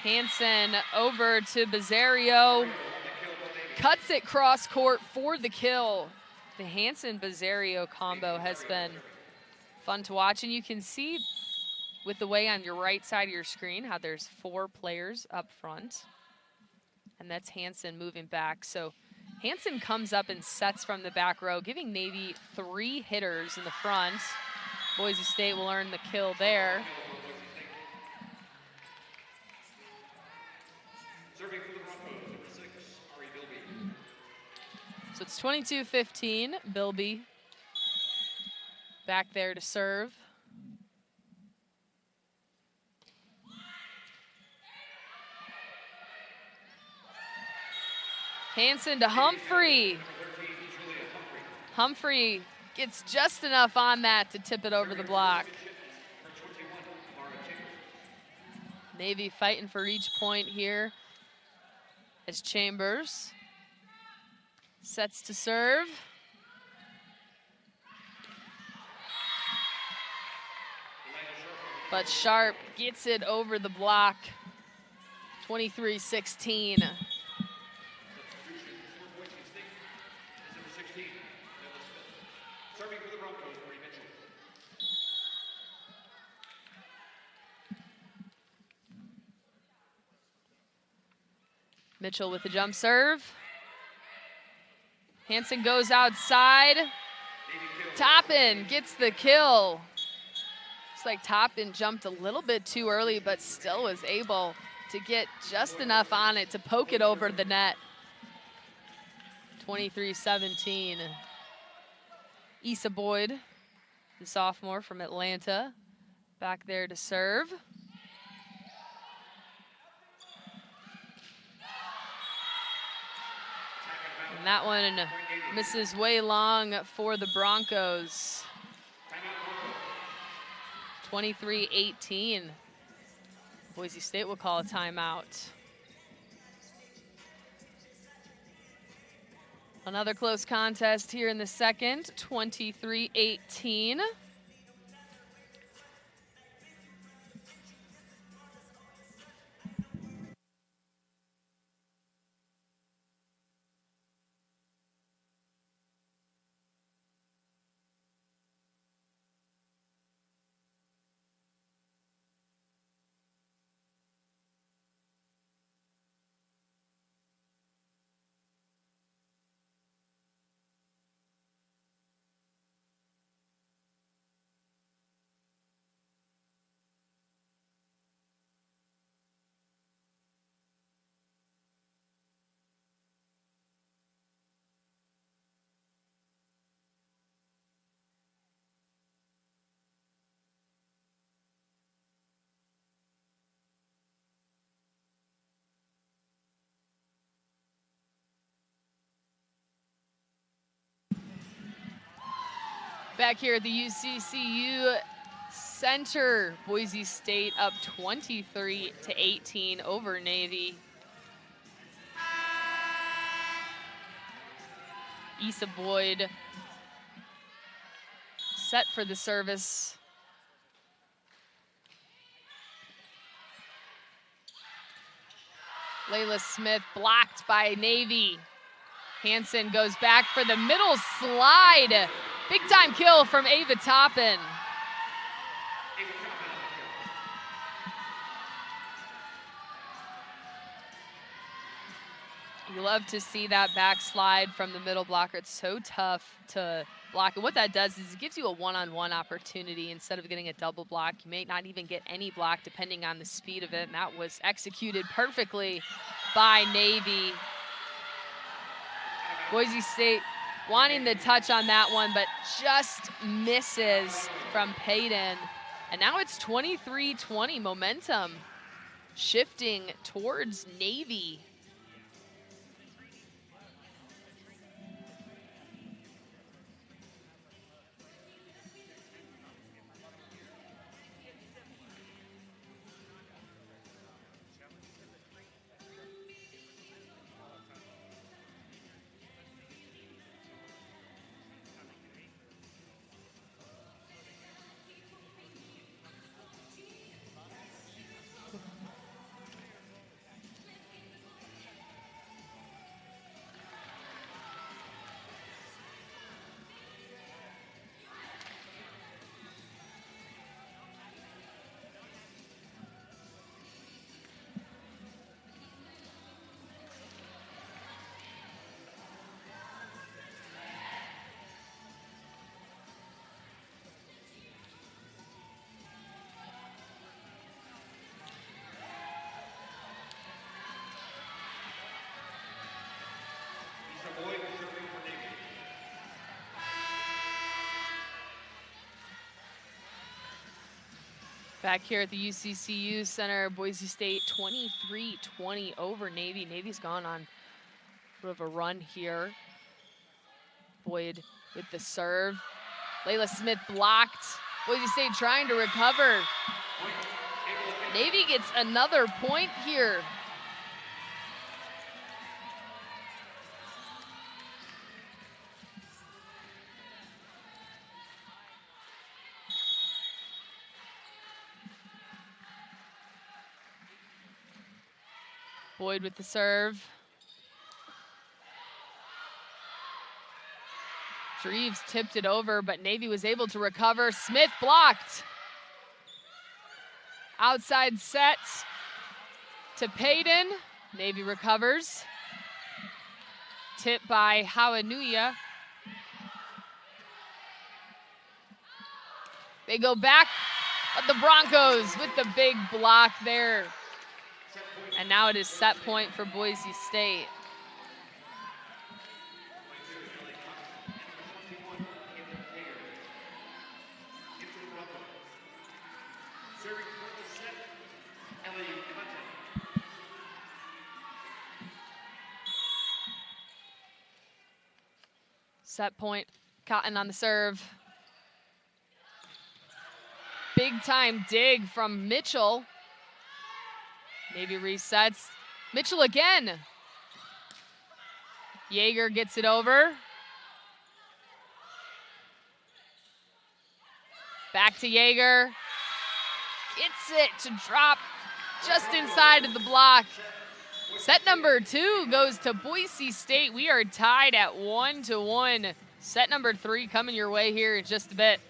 Hansen over to Bazzario. Cuts it cross court for the kill. The Hansen-Bazzario combo has been fun to watch. And you can see with the way on your right side of your screen how there's 4 players up front. And that's Hansen moving back. So Hansen comes up and sets from the back row, giving Navy 3 hitters in the front. Boise State will earn the kill there. So it's 22-15. Bilby back there to serve. Hansen to Humphrey. Humphrey gets just enough on that to tip it over the block. Navy fighting for each point here as Chambers sets to serve. But Sharp gets it over the block. 23-16. Mitchell with the jump serve. Hansen goes outside. Toppin gets the kill. Looks like Toppin jumped a little bit too early, but still was able to get just enough on it to poke it over the net. 23-17. Issa Boyd, the sophomore from Atlanta, back there to serve. And that one misses way long for the Broncos. 23-18. Boise State will call a timeout. Another close contest here in the second, 23-18. Back here at the UCCU Center, Boise State up 23-18 over Navy. Issa Boyd set for the service. Layla Smith blocked by Navy. Hansen goes back for the middle slide. Big time kill from Ava Toppin. You love to see that backslide from the middle blocker. It's so tough to block. And what that does is it gives you a one-on-one opportunity instead of getting a double block. You may not even get any block depending on the speed of it. And that was executed perfectly by Navy. Boise State wanting the touch on that one, but just misses from Payton. And now it's 23-20, momentum shifting towards Navy. Back here at the UCCU Center, Boise State 23-20 over Navy. Navy's gone on a bit of a run here. Boyd with the serve. Layla Smith blocked. Boise State trying to recover. Navy gets another point here. Boyd with the serve. Dreves tipped it over, but Navy was able to recover. Smith blocked. Outside set to Payton. Navy recovers. Tip by Hawanuia. They go back, but the Broncos with the big block there. And now it is set point for Boise State. Set point, Cotton on the serve. Big time dig from Mitchell. Navy resets. Mitchell again. Yeager gets it over. Back to Yeager. Gets it to drop just inside of the block. Set number 2 goes to Boise State. We are tied at 1-1. Set number 3 coming your way here in just a bit.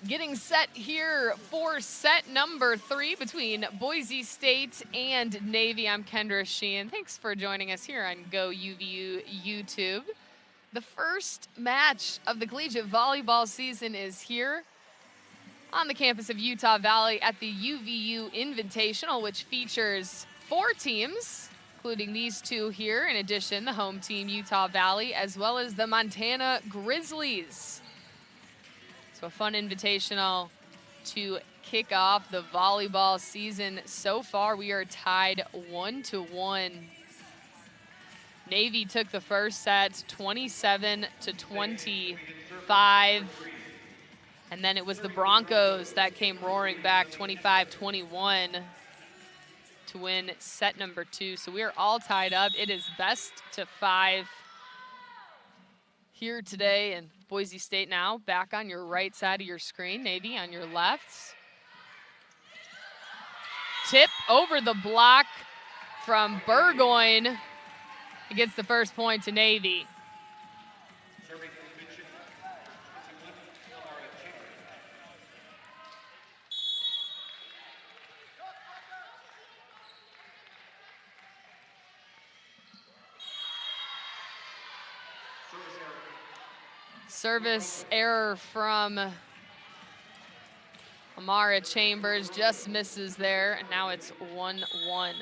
Getting set here for set number 3 between Boise State and Navy. I'm Kendra Sheehan. Thanks for joining us here on GoUVU YouTube. The first match of the collegiate volleyball season is here on the campus of Utah Valley at the UVU Invitational, which features 4 teams, including these 2 here. In addition, the home team, Utah Valley, as well as the Montana Grizzlies. So a fun invitational to kick off the volleyball season. So far, we are tied 1-1. Navy took the first set 27-25. And then it was the Broncos that came roaring back 25-21 to win set number 2. So we are all tied up. It is best to 5 here today, and Boise State now back on your right side of your screen, Navy on your left. Tip over the block from Burgoyne. It gets the first point to Navy. Service error from Amara Chambers, just misses there, and now it's 1-1.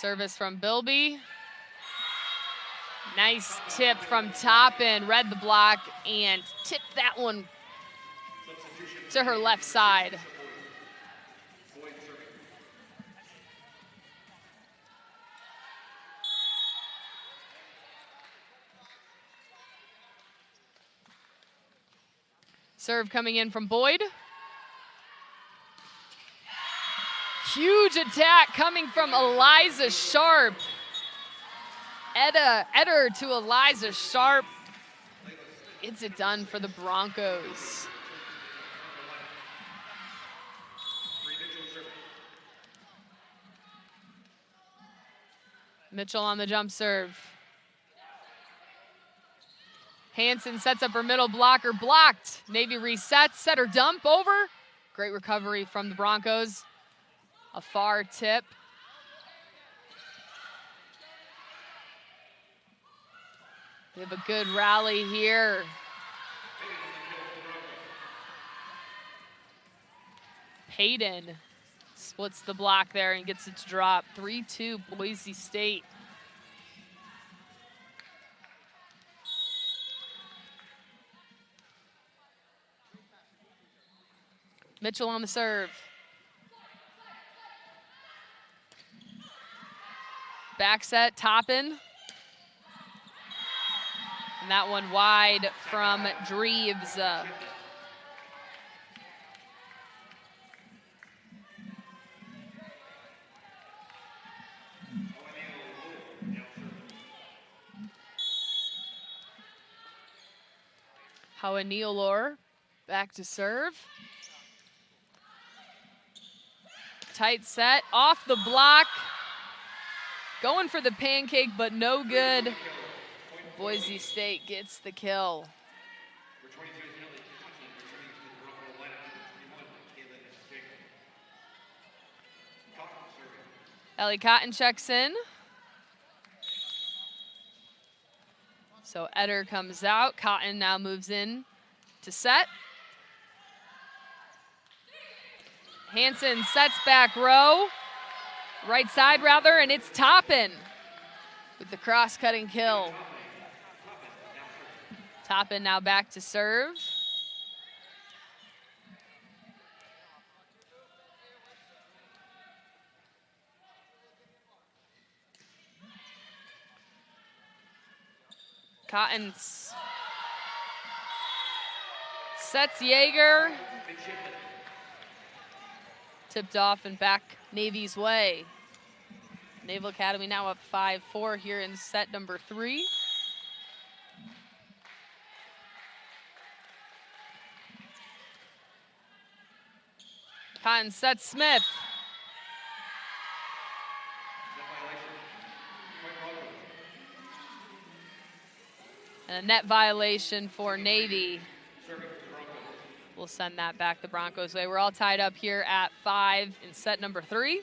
Service from Bilby. Nice tip from Toppin, read the block and tipped that one to her left side. Serve coming in from Boyd. Huge attack coming from Eliza Sharp. Eder to Eliza Sharp. Gets it done for the Broncos. Mitchell on the jump serve. Hansen sets up her middle blocker, blocked. Navy resets, set her dump over. Great recovery from the Broncos. A far tip. We have a good rally here. Payton splits the block there and gets it to drop. 3-2 Boise State. Mitchell on the serve. Back set, Toppin. And that one wide from Dreves. Hawaniolor back to serve. Tight set, off the block. Going for the pancake, but no good. Boise State gets the kill. Ellie Cotton checks in. So Eder comes out. Cotton now moves in to set. Hansen sets back row. Right side rather, and it's Toppin with the cross-cutting kill. Toppin now back to serve. Cotton sets Yeager. Tipped off and back Navy's way. Naval Academy now up 5-4 here in set number 3. Cotton sets Smith. A net violation for Navy. We'll send that back the Broncos' way. We're all tied up here at 5 in set number 3.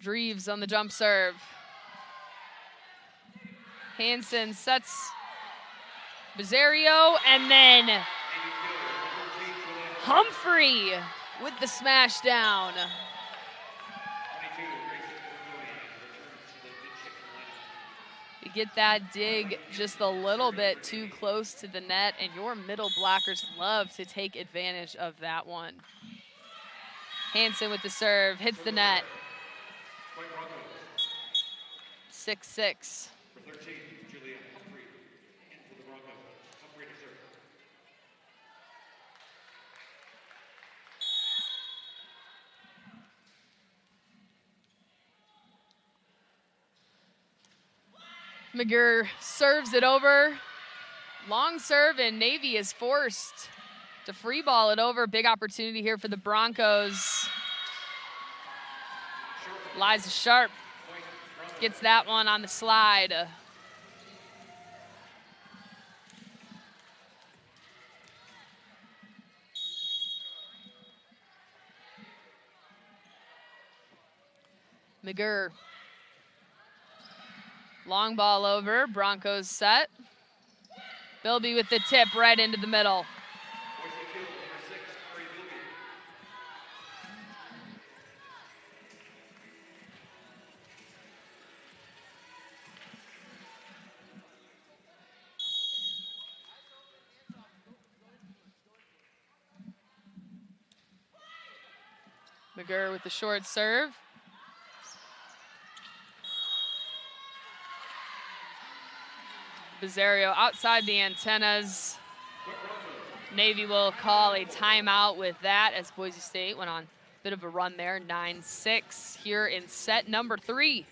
Dreves on the jump serve. Hansen sets Bizzario, and then Humphrey with the smash down. You get that dig just a little bit too close to the net, and your middle blockers love to take advantage of that one. Hansen with the serve, hits the net. 6-6. McGurr serves it over. Long serve, and Navy is forced to free ball it over. Big opportunity here for the Broncos. Liza Sharp gets that one on the slide. McGurr. Long ball over, Broncos set. Bilby with the tip right into the middle. McGurr with the short serve. Bizzario outside the antennas. Navy will call a timeout with that as Boise State went on a bit of a run there. 9-6 here in set number 3.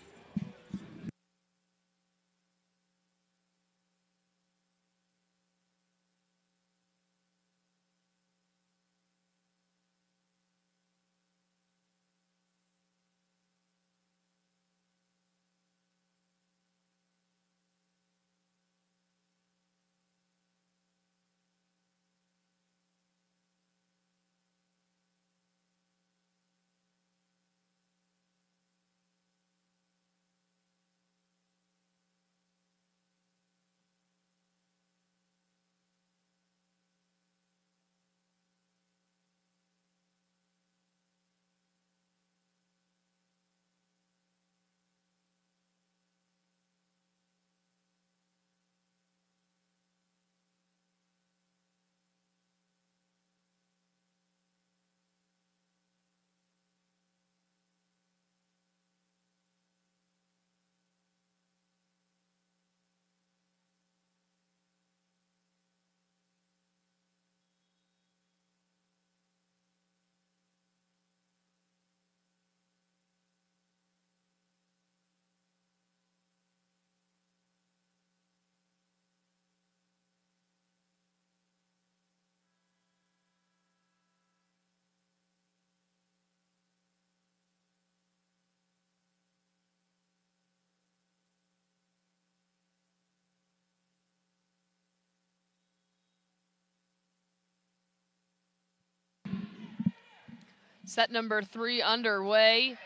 Set number 3 underway.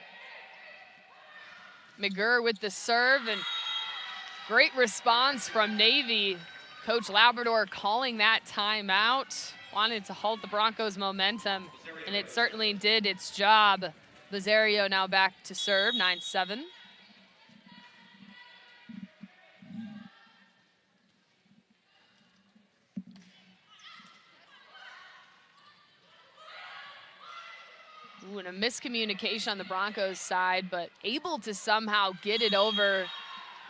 McGurr with the serve, and great response from Navy. Coach Labrador calling that timeout. Wanted to halt the Broncos' momentum, and it certainly did its job. Bizzario now back to serve, 9-7. Ooh, and a miscommunication on the Broncos side, but able to somehow get it over,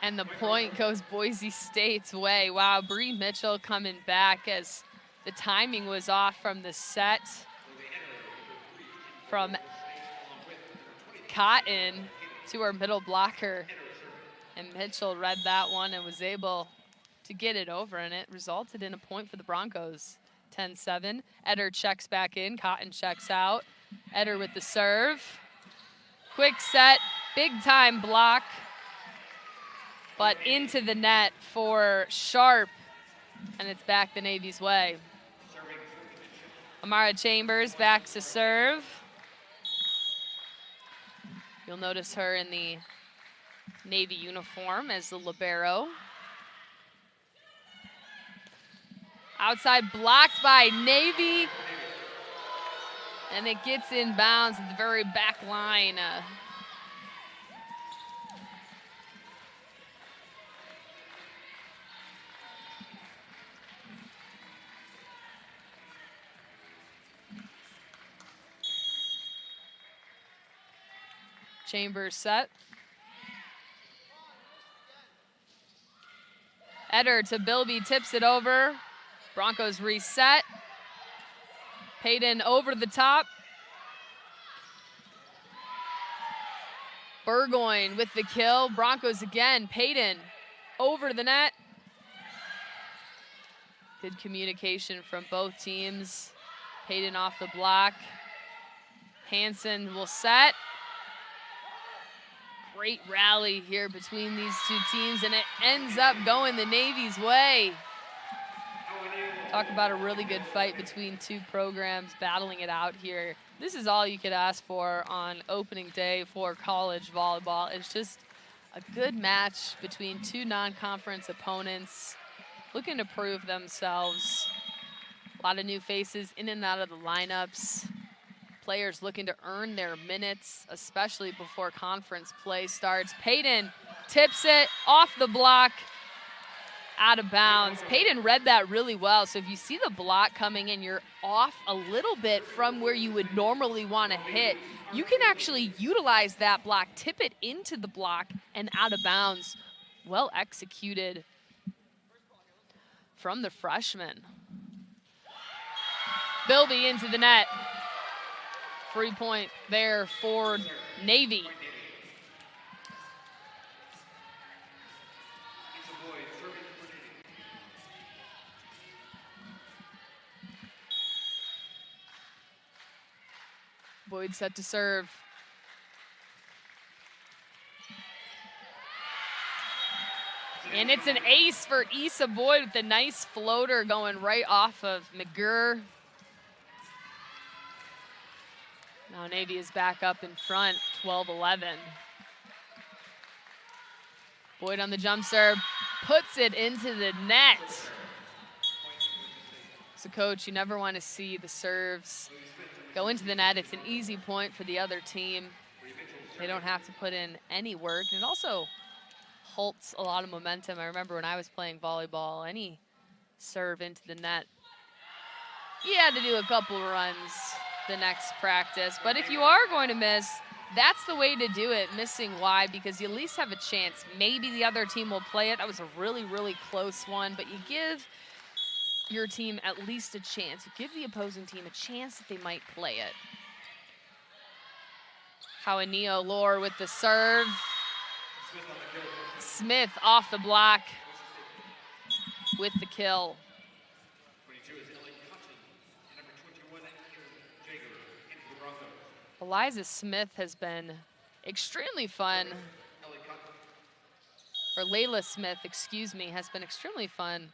and the point goes Boise State's way. Wow, Bree Mitchell coming back as the timing was off from the set from Cotton to her middle blocker. And Mitchell read that one and was able to get it over, and it resulted in a point for the Broncos. 10-7. Eder checks back in. Cotton checks out. Eder with the serve. Quick set. Big time block. But into the net for Sharp. And it's back the Navy's way. Amara Chambers back to serve. You'll notice her in the Navy uniform as the libero. Outside blocked by Navy. And it gets inbounds at the very back line. Chambers set. Eder to Bilby, tips it over. Broncos reset. Payton over the top. Burgoyne with the kill. Broncos again. Payton over the net. Good communication from both teams. Payton off the block. Hansen will set. Great rally here between these two teams, and it ends up going the Navy's way. Talk about a really good fight between two programs battling it out here. This is all you could ask for on opening day for college volleyball. It's just a good match between two non-conference opponents looking to prove themselves. A lot of new faces in and out of the lineups. Players looking to earn their minutes, especially before conference play starts. Payton tips it off the block, out of bounds. Payton read that really well, so if you see the block coming in, you're off a little bit from where you would normally want to hit, you can actually utilize that block, tip it into the block, and out of bounds. Well executed from the freshman. Bilby into the net. Free point there for Navy. Boyd set to serve. And it's an ace for Issa Boyd with a nice floater going right off of McGurr. Now Navy is back up in front, 12-11. Boyd on the jump serve, puts it into the net. So coach, you never want to see the serves go into the net. It's an easy point for the other team. They don't have to put in any work. And it also halts a lot of momentum. I remember when I was playing volleyball, any serve into the net, you had to do a couple runs the next practice. But if you are going to miss, that's the way to do it, missing wide, because you at least have a chance. Maybe the other team will play it. That was a really, really close one, but you give your team at least a chance. You give the opposing team a chance that they might play it. Hawanio Lore with the serve. Smith off the block with the kill. Eliza Smith has been extremely fun, or Layla Smith, excuse me, has been extremely fun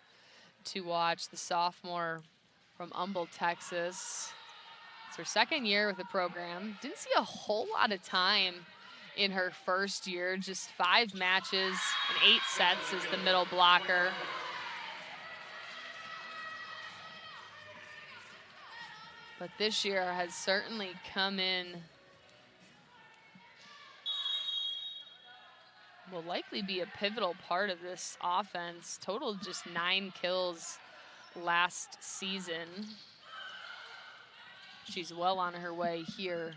to watch, the sophomore from Humboldt, Texas. It's her second year with the program. Didn't see a whole lot of time in her first year, just 5 matches and 8 sets as the middle blocker. But this year has certainly come in, will likely be a pivotal part of this offense. Total just 9 kills last season. She's well on her way here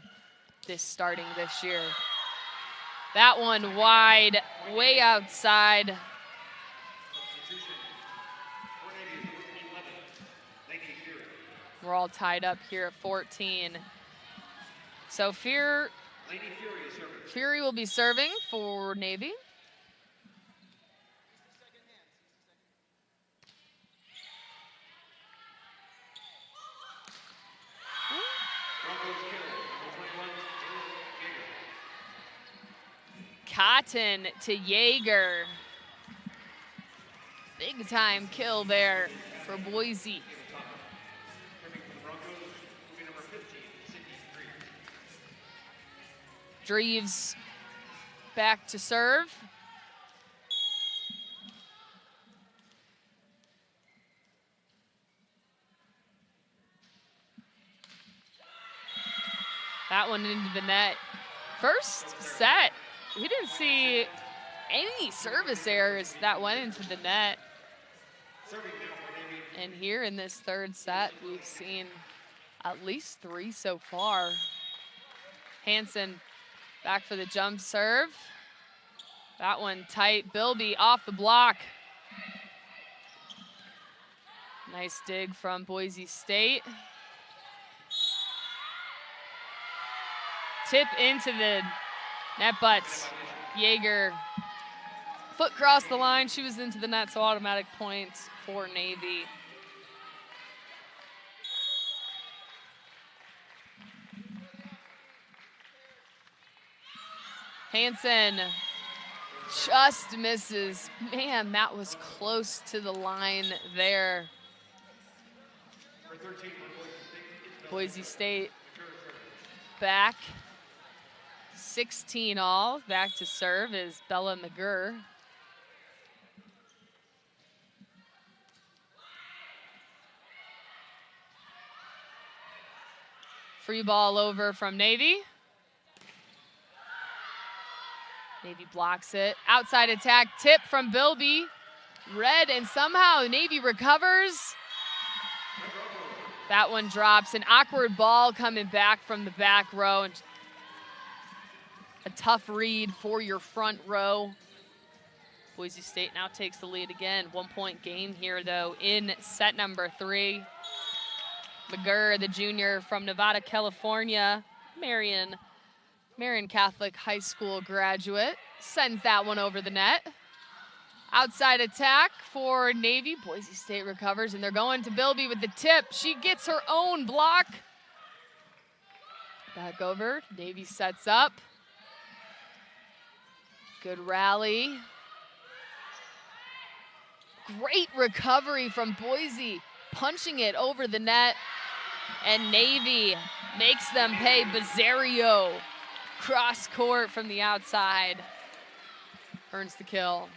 starting this year. That one wide, way outside. We're all tied up here at 14. So Fury will be serving for Navy. Cotton to Jaeger. Big time kill there for Boise. Dreves back to serve. That one into the net. First set, we didn't see any service errors that went into the net. And here in this third set, we've seen at least 3 so far. Hansen back for the jump serve. That one tight. Bilby off the block. Nice dig from Boise State. Tip into the net butts. Jaeger, foot crossed the line. She was into the net, so automatic points for Navy. Hansen just misses. Man, that was close to the line there. Boise State back. 16 all. Back to serve is Bella McGurr. Free ball over from Navy. Navy blocks it. Outside attack, tip from Bilby. Red, and somehow Navy recovers. That one drops. An awkward ball coming back from the back row. And a tough read for your front row. Boise State now takes the lead again. 1-point game here, though, in set number 3. McGurr, the junior from Nevada, California, Marion Catholic High School graduate, sends that one over the net. Outside attack for Navy. Boise State recovers, and they're going to Bilby with the tip. She gets her own block. Back over. Navy sets up. Good rally. Great recovery from Boise, punching it over the net. And Navy makes them pay. Bizzario, cross court from the outside, earns the kill.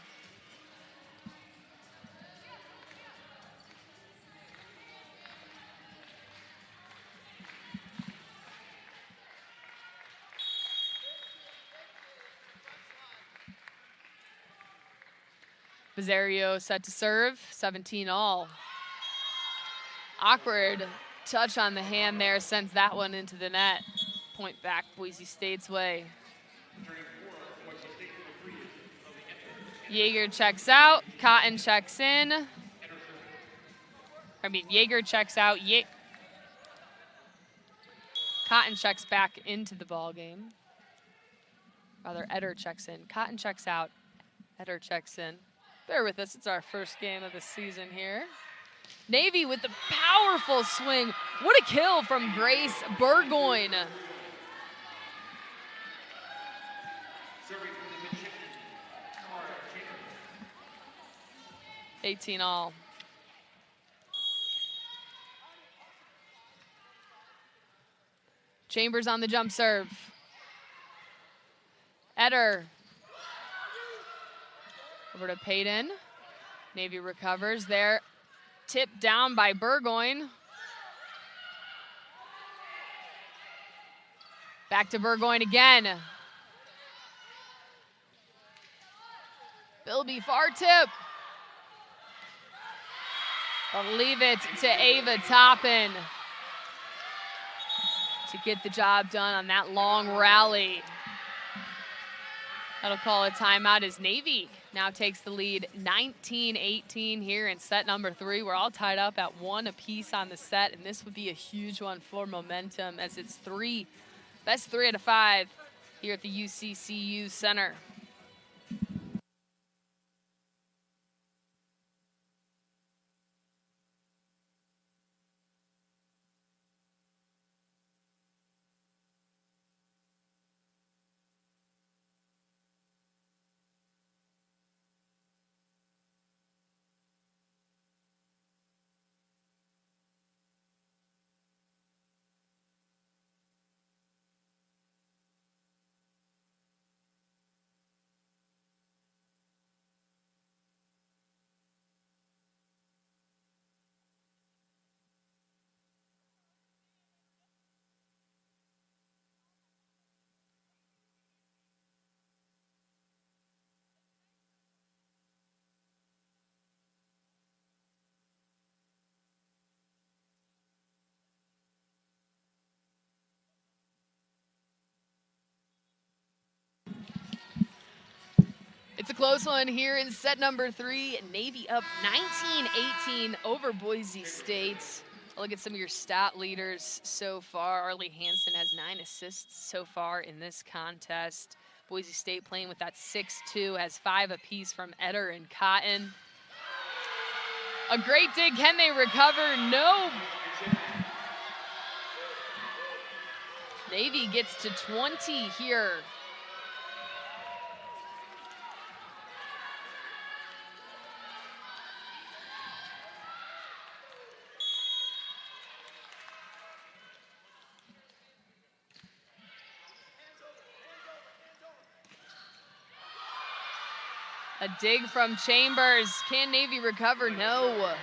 Bizzario set to serve, 17 all. Awkward touch on the hand there, sends that one into the net. Point back Boise State's way. Jaeger checks out, Cotton checks in. Jaeger checks out, Cotton checks back into the ball game. Rather, Eder checks in. Cotton checks out, Eder checks in. Bear with us, it's our first game of the season here. Navy with the powerful swing. What a kill from Grace Burgoyne. 18 all. Chambers on the jump serve. Eder. Over to Payton. Navy recovers there. Tipped down by Burgoyne. Back to Burgoyne again. Bilby far tip. I'll leave it to Ava Toppin to get the job done on that long rally. That'll call a timeout as Navy now takes the lead 19-18 here in set number 3. We're all tied up at 1 apiece on the set, and this would be a huge one for momentum as it's best 3 out of 5 here at the UCCU Center. close one here in set number 3. Navy up 19-18 over Boise State. Look at some of your stat leaders so far. Arlie Hansen has 9 assists so far in this contest. Boise State playing with that 6-2, has 5 apiece from Eder and Cotton. A great dig. Can they recover? No. Navy gets to 20 here. A dig from Chambers. Can Navy recover? No.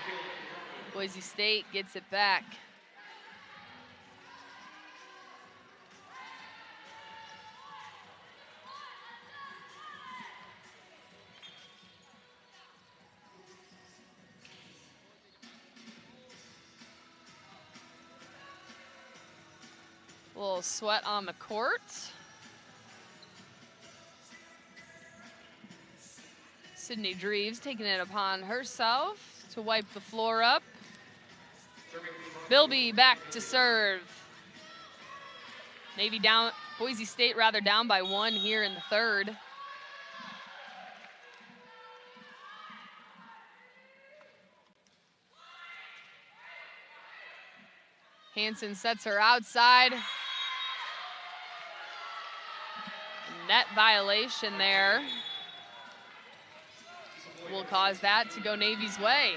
Boise State gets it back. A little sweat on the court. Sydney Dreves taking it upon herself to wipe the floor up. Bilby back to serve. Navy down, Boise State rather down by 1 here in the third. Hansen sets her outside. Net violation there will cause that to go Navy's way.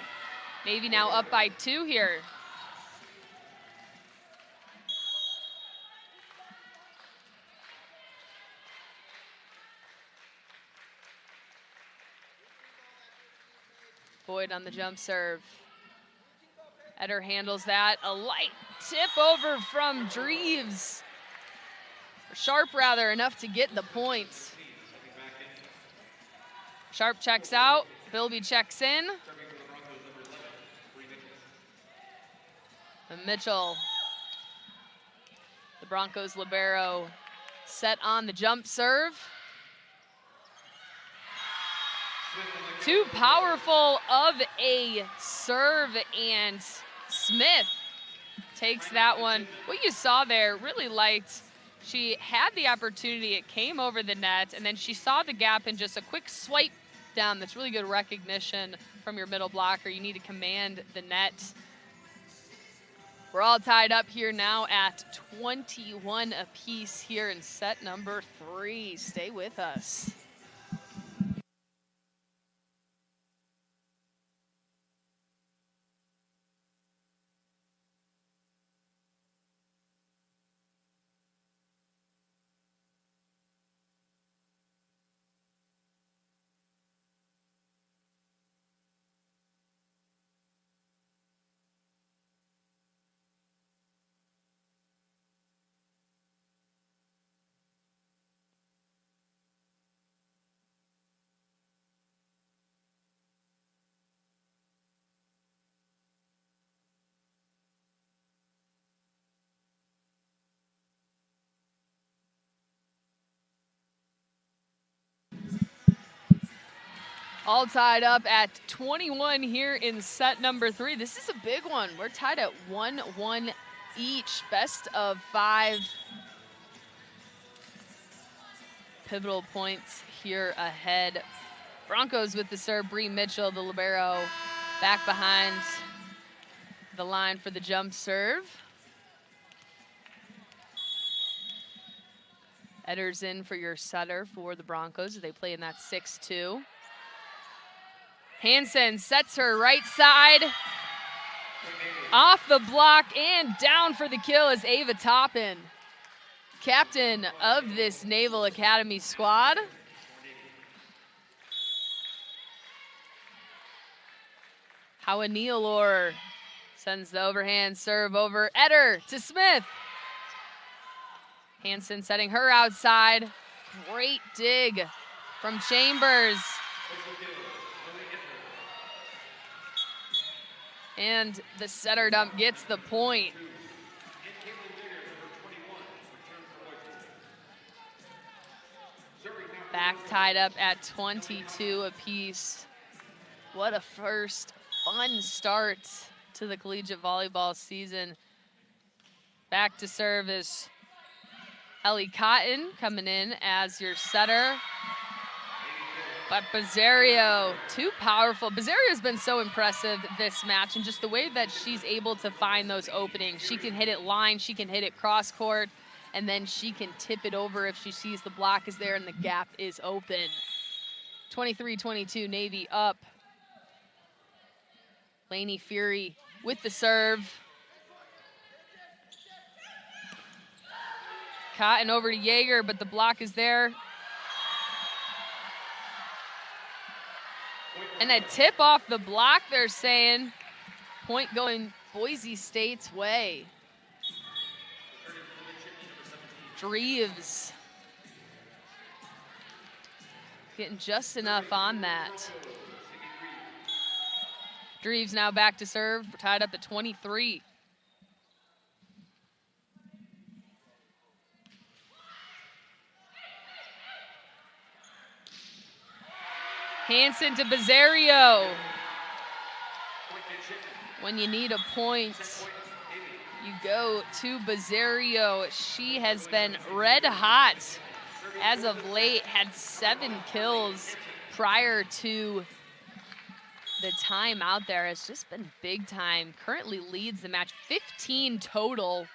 Navy now up by 2 here. Boyd on the jump serve. Eder handles that. A light tip over from Dreves. Sharp rather, enough to get the points. Sharp checks out. Bilby checks in. And Mitchell, the Broncos libero, set on the jump serve. Too powerful of a serve, and Smith takes that one. What you saw there, really liked, she had the opportunity, it came over the net, and then she saw the gap and just a quick swipe down. That's really good recognition from your middle blocker. You need to command the net. We're all tied up here now at 21 apiece here in set number 3. Stay with us. All tied up at 21 here in set number 3. This is a big one. We're tied at 1-1 each. Best of 5. Pivotal points here ahead. Broncos with the serve. Bree Mitchell, the libero, back behind the line for the jump serve. Eder's in for your setter for the Broncos. They play in that 6-2. Hansen sets her right side. Off the block and down for the kill is Ava Toppin, captain of this Naval Academy squad. Howa Nealor sends the overhand serve over. Eder to Smith. Hansen setting her outside. Great dig from Chambers. And the setter dump gets the point. Back back tied up at 22 apiece. What a first fun start to the collegiate volleyball season. Back to serve is Ellie Cotton coming in as your setter. But Bazario, too powerful. Bazario's been so impressive this match, and just the way that she's able to find those openings. She can hit it line, she can hit it cross court, and then she can tip it over if she sees the block is there and the gap is open. 23-22, Navy up. Lainey Fury with the serve. Cotton over to Yeager, but the block is there. And a tip off the block, they're saying. Point going Boise State's way. Dreves getting just enough on that. Dreves now back to serve. We're tied up at 23. Hansen to Bazario. When you need a point, you go to Bazario. She has been red hot as of late, had 7 kills prior to the time out there. It's just been big time. Currently leads the match, 15 total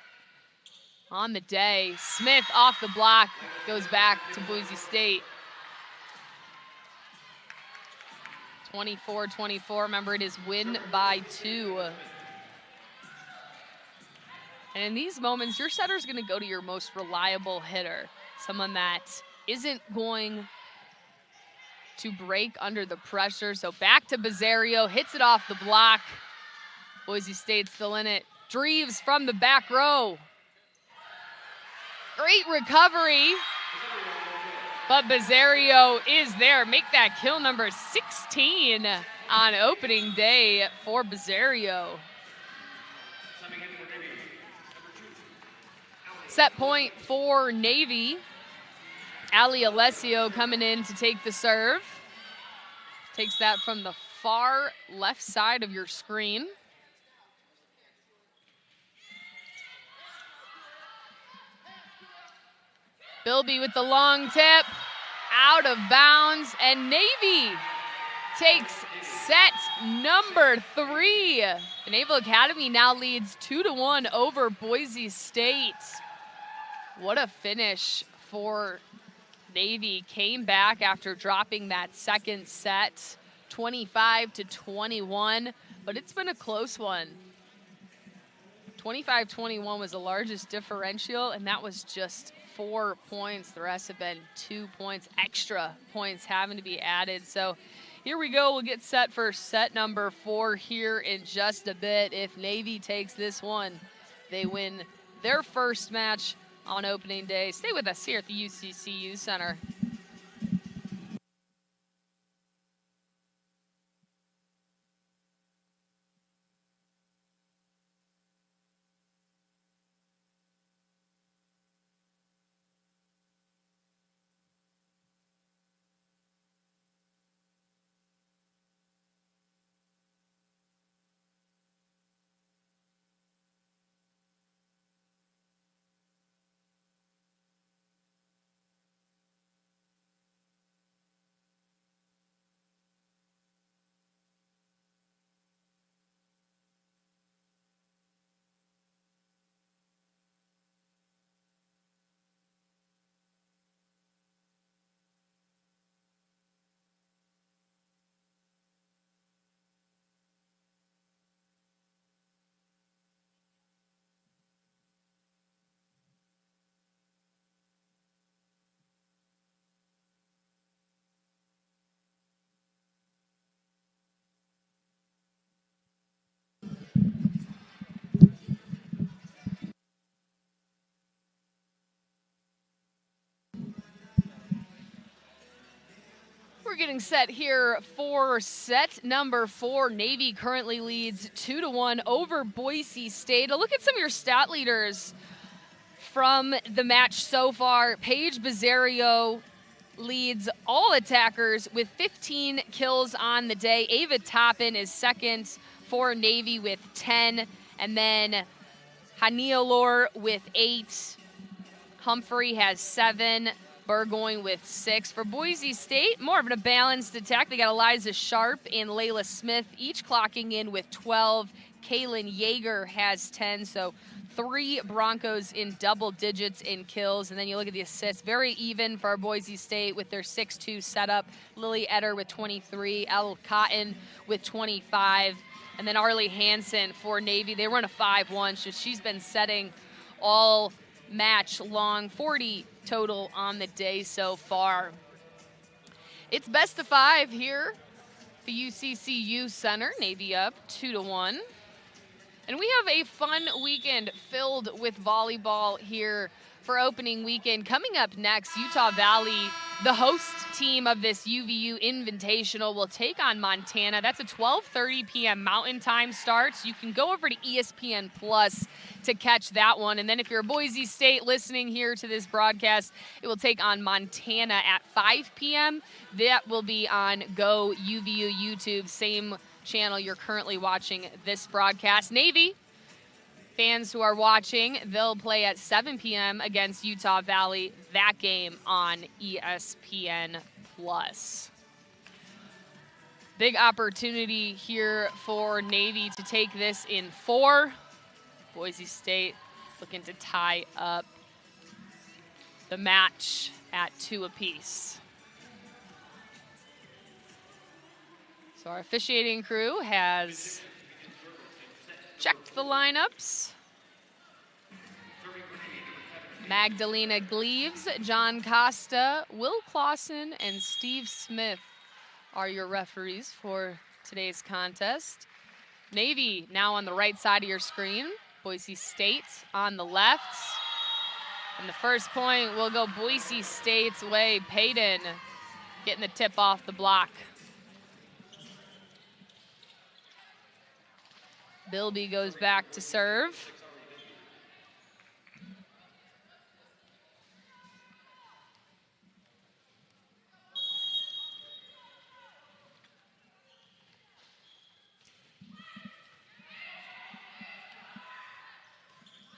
on the day. Smith off the block, goes back to Boise State. 24-24, remember it is win by 2. And in these moments, your setter's gonna go to your most reliable hitter, someone that isn't going to break under the pressure. So back to Bazario, hits it off the block. Boise State still in it. Dreves from the back row. Great recovery. But Bazario is there. Make that kill number 16 on opening day for Bazario. Set point for Navy. Ali Alessio coming in to take the serve. Takes that from the far left side of your screen. Bilby with the long tip, out of bounds, and Navy takes set number 3. The Naval Academy now leads 2-1 over Boise State. What a finish for Navy. Came back after dropping that second set, 25-21, but it's been a close one. 25-21 was the largest differential, and that was just 4 points. The rest have been 2 points, extra points having to be added. So here we go. We'll get set for set number 4 here in just a bit. If Navy takes this one, they win their first match on opening day. Stay with us here at the UCCU Center. We're getting set here for set number 4. Navy currently leads 2-1 over Boise State. A look at some of your stat leaders from the match so far. Paige Bazario leads all attackers with 15 kills on the day. Ava Toppin is second for Navy with 10. And then Hanielor with 8. Humphrey has 7. Burgoyne with 6. For Boise State, more of a balanced attack. They got Eliza Sharp and Layla Smith, each clocking in with 12. Kaylin Yeager has 10, so 3 Broncos in double digits in kills. And then you look at the assists, very even for Boise State with their 6-2 setup. Lily Etter with 23, Elle Cotton with 25, and then Arlie Hansen for Navy. They run a 5-1, so she's been setting all match long, 40 total on the day so far. It's best of 5 here, the UCCU Center. Navy up 2-1. And we have a fun weekend filled with volleyball here for opening weekend. Coming up next, Utah Valley, the host team of this UVU Invitational, will take on Montana. That's a 12:30 p.m. Mountain Time start. So you can go over to ESPN Plus to catch that one. And then if you're a Boise State listening here to this broadcast, it will take on Montana at 5 p.m. That will be on GoUVU YouTube, same channel you're currently watching this broadcast. Navy fans who are watching, they'll play at 7 p.m. against Utah Valley. That game on ESPN Plus. Big opportunity here for Navy to take this in 4. Boise State looking to tie up the match at 2 apiece. So our officiating crew has checked the lineups. Magdalena Gleaves, John Costa, Will Clausen, and Steve Smith are your referees for today's contest. Navy now on the right side of your screen. Boise State on the left. And the first point will go Boise State's way. Payton getting the tip off the block. Bilby goes back to serve.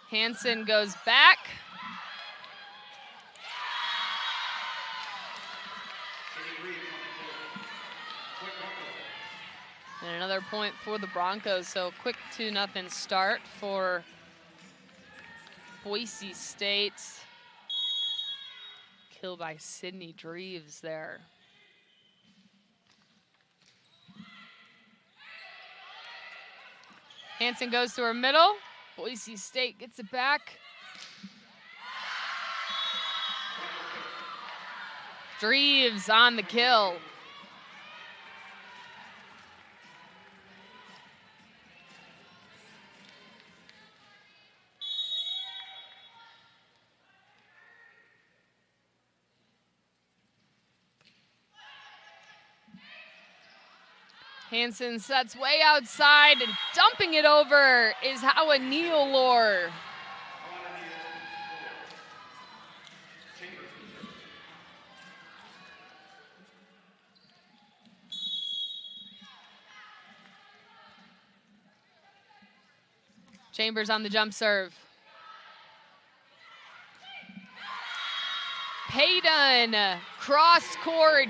Hansen goes back. And another point for the Broncos, so quick 2-0 start for Boise State. Kill by Sydney Dreves there. Hansen goes to her middle. Boise State gets it back. Dreves on the kill. Hansen sets way outside, and dumping it over is Hanielor. Chambers on the jump serve. Payton, cross court,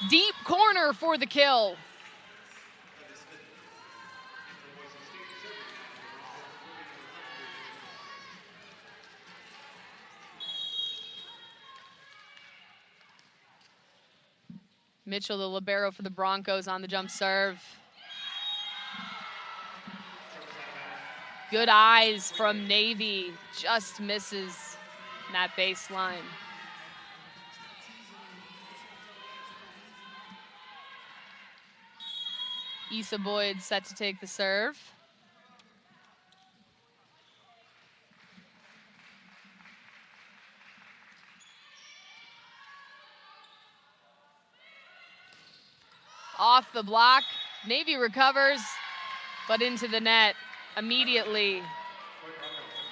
deep corner for the kill. Mitchell, the libero for the Broncos, on the jump serve. Good eyes from Navy, just misses that baseline. Issa Boyd set to take the serve. Off the block, Navy recovers, but into the net immediately.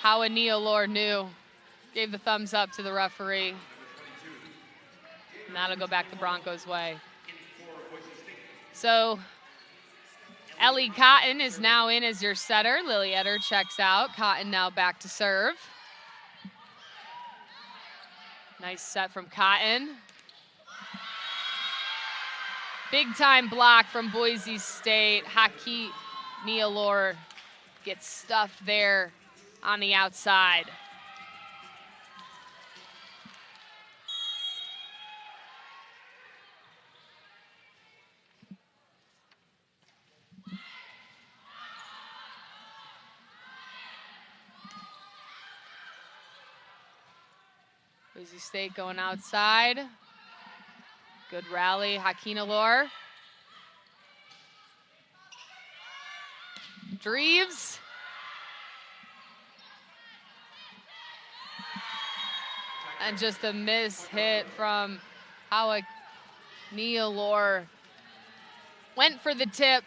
Hanielor knew, gave the thumbs up to the referee. And that'll go back the Broncos' way. So Ellie Cotton is now in as your setter. Lily Etter checks out. Cotton now back to serve. Nice set from Cotton. Big time block from Boise State. Haki Nialor gets stuffed there on the outside. Boise State going outside. Good rally, Hakina Lore. Dreves. And just a miss hit from Hakina Lore. Went for the tip.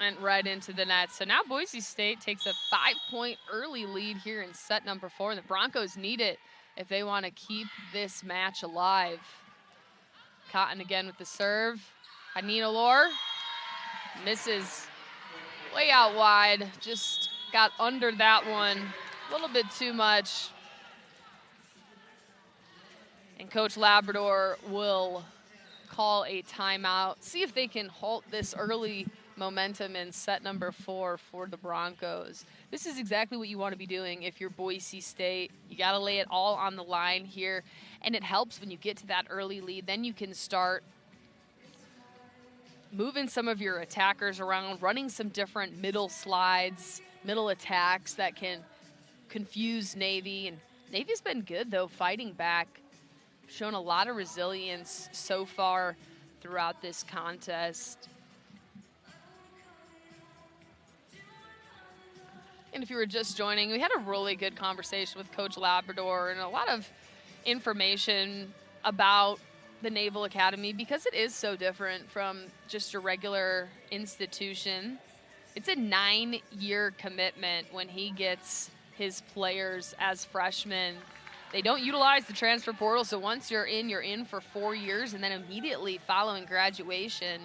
Went right into the net. So now Boise State takes a 5-point early lead here in set number 4. The Broncos need it if they want to keep this match alive. Cotton again with the serve. Hanina Lore misses way out wide. Just got under that one a little bit too much. And Coach Labrador will call a timeout. See if they can halt this early momentum in set number 4 for the Broncos. This is exactly what you want to be doing if you're Boise State. You got to lay it all on the line here, and it helps when you get to that early lead. Then you can start moving some of your attackers around, running some different middle slides, middle attacks that can confuse Navy. And Navy's been good, though, fighting back. Shown a lot of resilience so far throughout this contest. And if you were just joining, we had a really good conversation with Coach Labrador and a lot of information about the Naval Academy because it is so different from just a regular institution. It's a 9-year commitment when he gets his players as freshmen. They don't utilize the transfer portal, so once you're in for 4 years, and then immediately following graduation,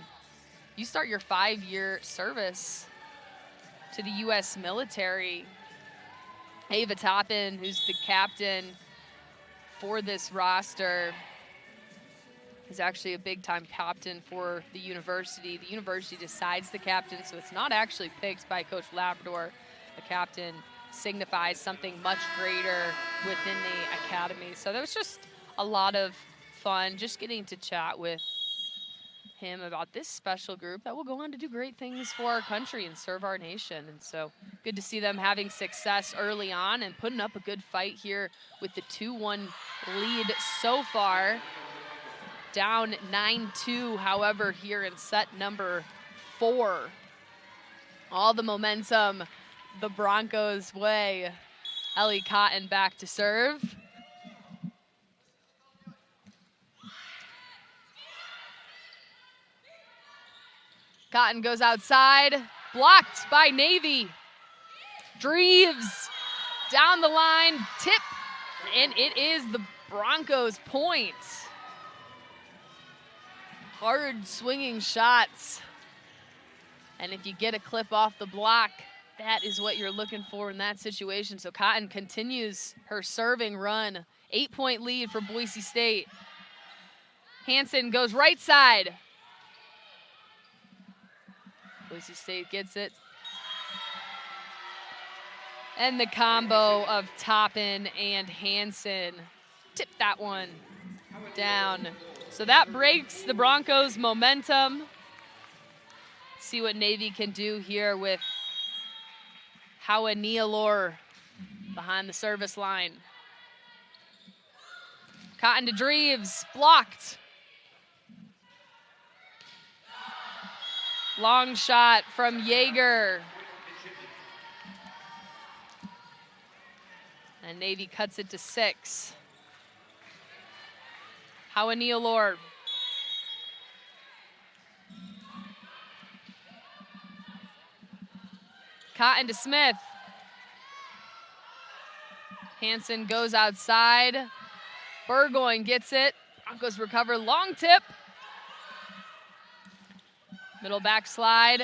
you start your 5-year service to the U.S. military. Ava Toppin, who's the captain for this roster, is actually a big-time captain for the university. The university decides the captain, so it's not actually picked by Coach Labrador. The captain signifies something much greater within the academy. So that was just a lot of fun, just getting to chat with him about this special group that will go on to do great things for our country and serve our nation. And so good to see them having success early on and putting up a good fight here with the 2-1 lead so far. Down 9-2, however, here in set number 4. All the momentum the Broncos' way. Ellie Cotton back to serve. Cotton goes outside, blocked by Navy. Dreves down the line, tip, and it is the Broncos' point. Hard swinging shots. And if you get a clip off the block, that is what you're looking for in that situation. So Cotton continues her serving run. 8-point lead for Boise State. Hansen goes right side. Boise State gets it. And the combo of Toppin and Hansen. Tip that one down. So that breaks the Broncos' momentum. See what Navy can do here with Hawa Nialor behind the service line. Cotton to Dreves, blocked. Long shot from Yeager. And Navy cuts it to 6. Hawa Nialor. Cotton to Smith. Hansen goes outside. Burgoyne gets it. Broncos recover, long tip. Middle backslide.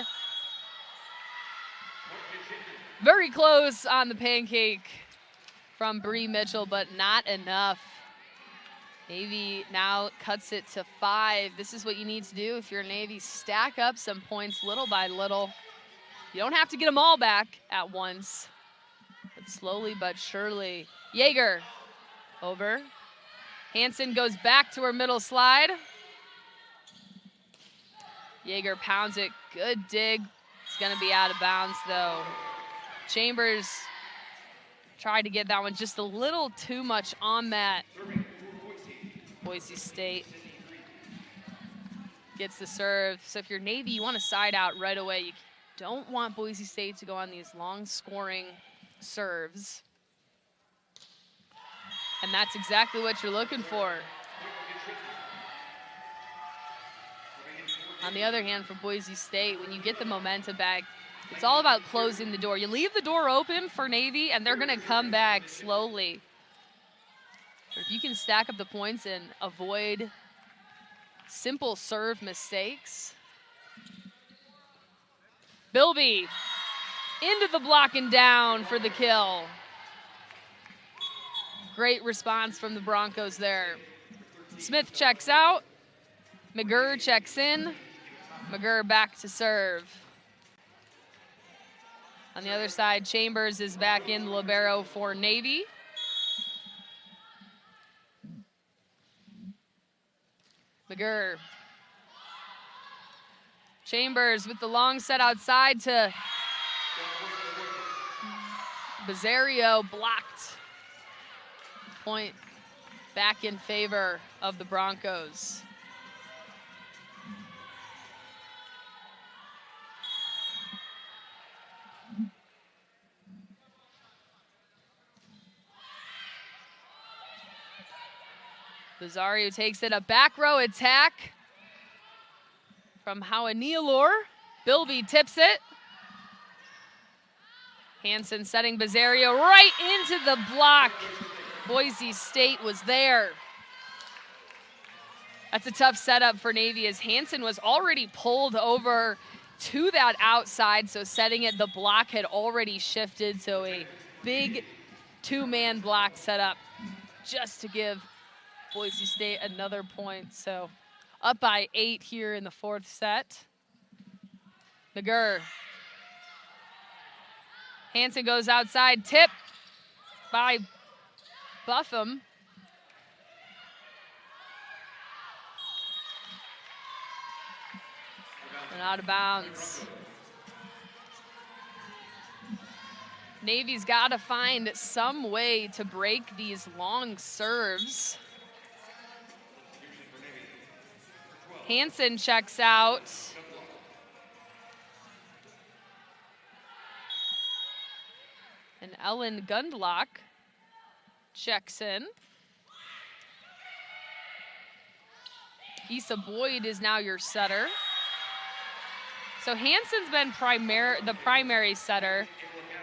Very close on the pancake from Bree Mitchell, but not enough. Navy now cuts it to 5. This is what you need to do if you're Navy. Stack up some points little by little. You don't have to get them all back at once, but slowly but surely. Yeager over. Hansen goes back to her middle slide. Yeager pounds it. Good dig. It's going to be out of bounds, though. Chambers tried to get that one just a little too much on that. Boise State gets the serve. So if you're Navy, you want to side out right away. You don't want Boise State to go on these long scoring serves. And that's exactly what you're looking for. On the other hand, for Boise State, when you get the momentum back, it's all about closing the door. You leave the door open for Navy, and they're going to come back slowly. But if you can stack up the points and avoid simple serve mistakes. Bilby into the block and down for the kill. Great response from the Broncos there. Smith checks out. McGurr checks in. McGurr back to serve. On the other side, Chambers is back in the libero for Navy. McGurr. Chambers with the long set outside to Bizzario, blocked. Point back in favor of the Broncos. Bizzario takes it, a back row attack from Hawanialor. Bilby tips it. Hansen setting Bizzario right into the block. Boise State was there. That's a tough setup for Navy as Hansen was already pulled over to that outside, so setting it, the block had already shifted, so a big two-man block setup just to give Boise State another point. So up by 8 here in the 4th set. McGurr. Hansen goes outside, tip by Buffum. And out of bounds. Navy's got to find some way to break these long serves. Hansen checks out. And Ellen Gundlach checks in. Issa Boyd is now your setter. So Hansen's been the primary setter,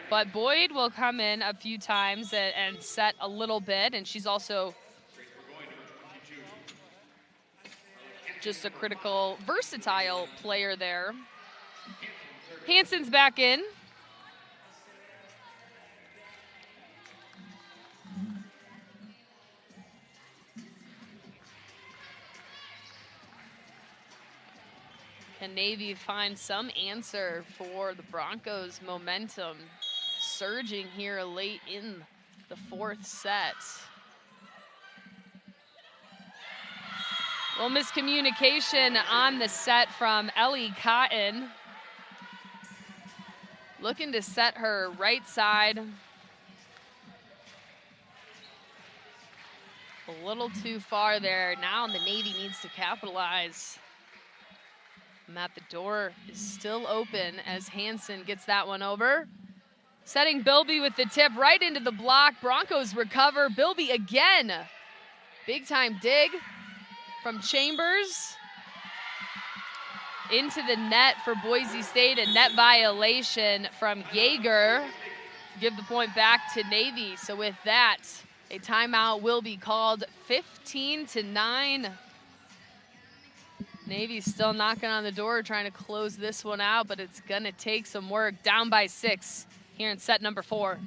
but Boyd will come in a few times and set a little bit, and she's also just a critical, versatile player there. Hansen's back in. Can Navy find some answer for the Broncos' momentum surging here late in the 4th set? Well, miscommunication on the set from Ellie Cotton. Looking to set her right side. A little too far there. Now the Navy needs to capitalize. Matt, the door is still open as Hansen gets that one over. Setting Bilby with the tip right into the block. Broncos recover. Bilby again. Big time dig from Chambers. Into the net for Boise State. A net violation from Yeager. Give the point back to Navy. So with that, A timeout will be called. 15-9. Navy's still knocking on the door, trying to close this one out, but it's gonna take some work. Down by 6 here in set number 4.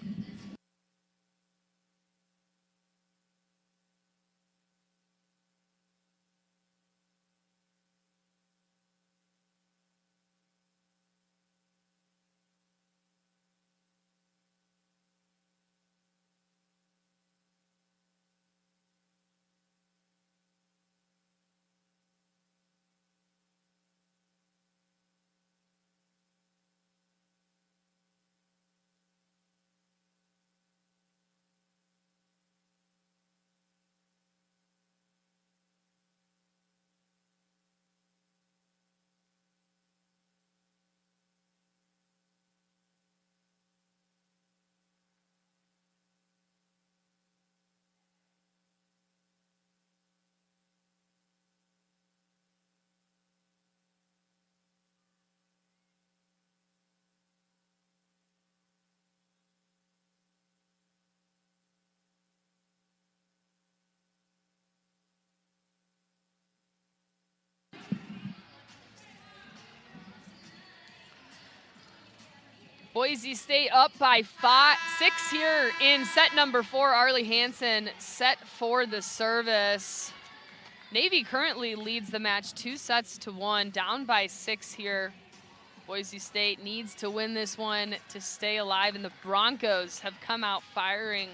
Boise State up by 6 here in set number 4. Arlie Hansen set for the service. Navy currently leads the match 2-1, down by 6 here. Boise State needs to win this one to stay alive, and the Broncos have come out firing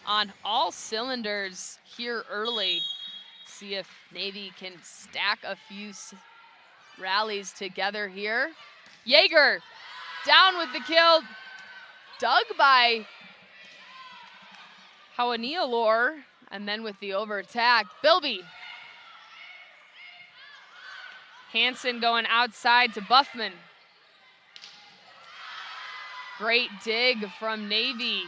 on all cylinders here early. See if Navy can stack a few rallies together here. Yeager down with the kill, dug by Hawanialor, and then with the over attack, Bilby. Hansen going outside to Buffman. Great dig from Navy.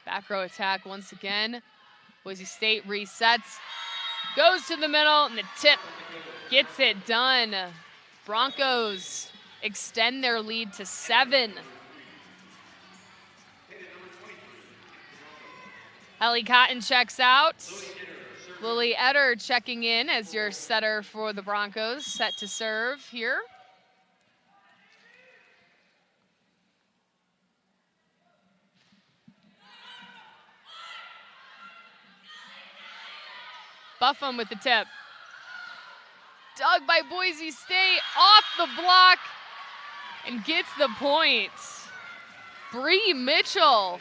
Back row attack once again. Boise State resets, goes to the middle, and the tip gets it done. Broncos extend their lead to 7. Ellie Cotton checks out. Lily Etter checking in as your setter for the Broncos, set to serve here. Buffum with the tip. Dug by Boise State, off the block, and gets the point. Bree Mitchell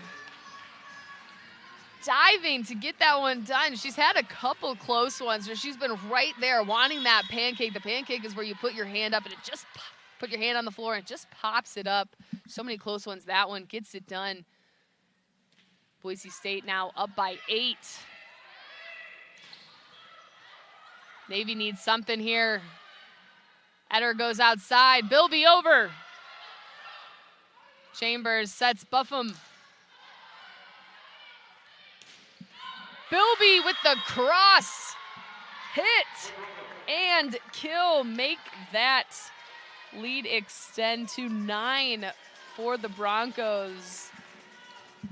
diving to get that one done. She's had a couple close ones where she's been right there wanting that pancake. The pancake is where you put your hand up and it just put your hand on the floor and it just pops it up. So many close ones. That one gets it done. Boise State now up by 8. Navy needs something here. Etter goes outside. Bilby over. Chambers sets Buffum. Bilby with the cross. Hit and kill. Make that lead extend to 9 for the Broncos. At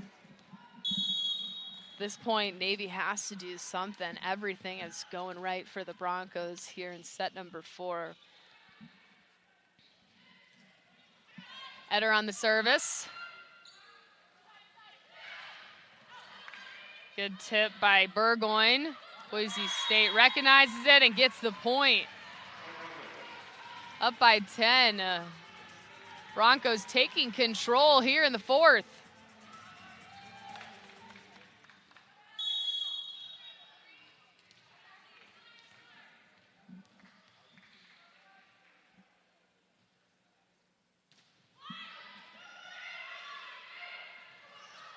this point, Navy has to do something. Everything is going right for the Broncos here in set number 4. Etter on the service. Good tip by Burgoyne. Boise State recognizes it and gets the point. Up by 10. Broncos taking control here in the 4th.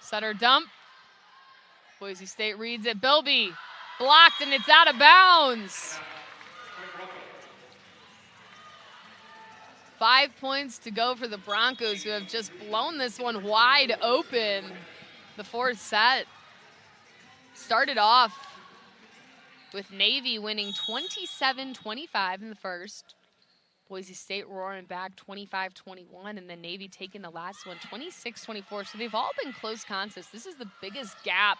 Setter dump. Boise State reads it. Bilby blocked and it's out of bounds. 5 points to go for the Broncos, who have just blown this one wide open. The 4th set started off with Navy winning 27-25 in the first. Boise State roaring back 25-21, and then Navy taking the last one 26-24. So they've all been close contests. This is the biggest gap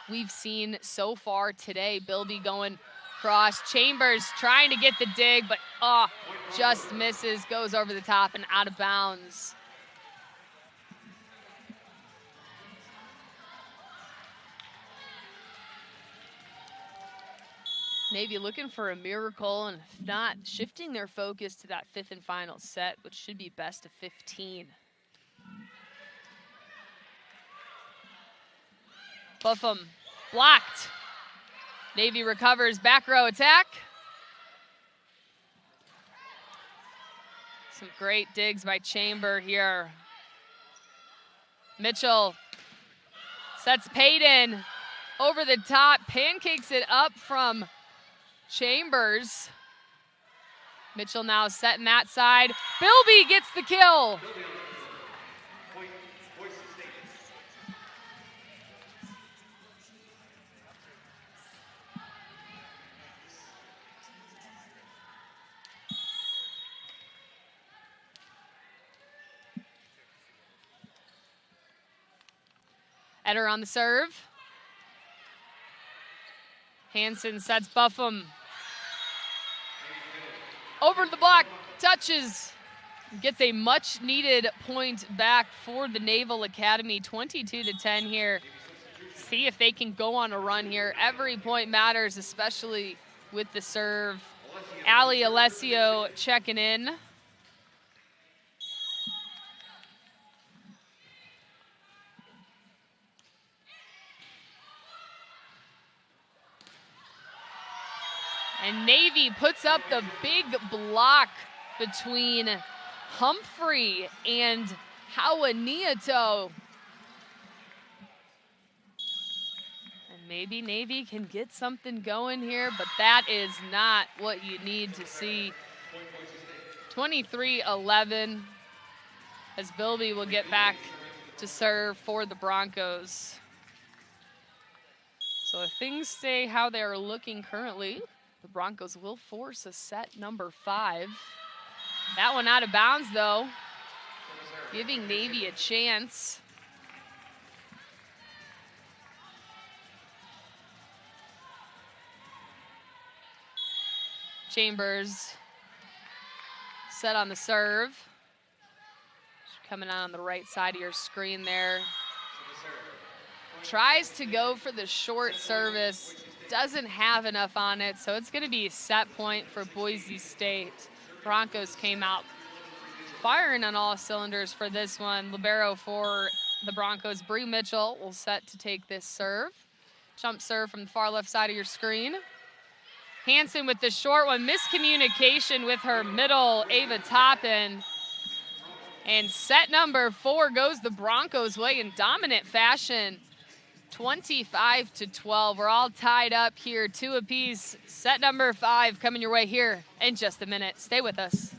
we've seen so far today. Bilby going cross. Chambers trying to get the dig, but just misses, goes over the top and out of bounds. Navy looking for a miracle, and if not, shifting their focus to that 5th and final set, which should be best of 15. Buffum blocked. Navy recovers, back row attack. Some great digs by Chamber here. Mitchell sets Payton over the top, pancakes it up from Chambers. Mitchell now setting that side. Bilby gets the kill. Eder on the serve. Hansen sets Buffum. Over the block, touches. Gets a much needed point back for the Naval Academy. 22-10 here. See if they can go on a run here. Every point matters, especially with the serve. Ali Alessio checking in. And Navy puts up the big block between Humphrey and Hawaniato. And maybe Navy can get something going here, but that is not what you need to see. 23-11 as Bilby will get back to serve for the Broncos. So if things stay how they're looking currently, the Broncos will force a set number 5. That one out of bounds, though, giving Navy a chance. Chambers set on the serve. Coming out on the right side of your screen there. Tries to go for the short service. Doesn't have enough on it, so it's going to be a set point for Boise State. Broncos came out firing on all cylinders for this one. Libero for the Broncos, Bree Mitchell, will set to take this serve. Jump serve from the far left side of your screen. Hansen with the short one. Miscommunication with her middle, Ava Toppin. And set number 4 goes the Broncos' way in dominant fashion. 25-12. We're all tied up here, 2 apiece. Set number 5 coming your way here in just a minute. Stay with us.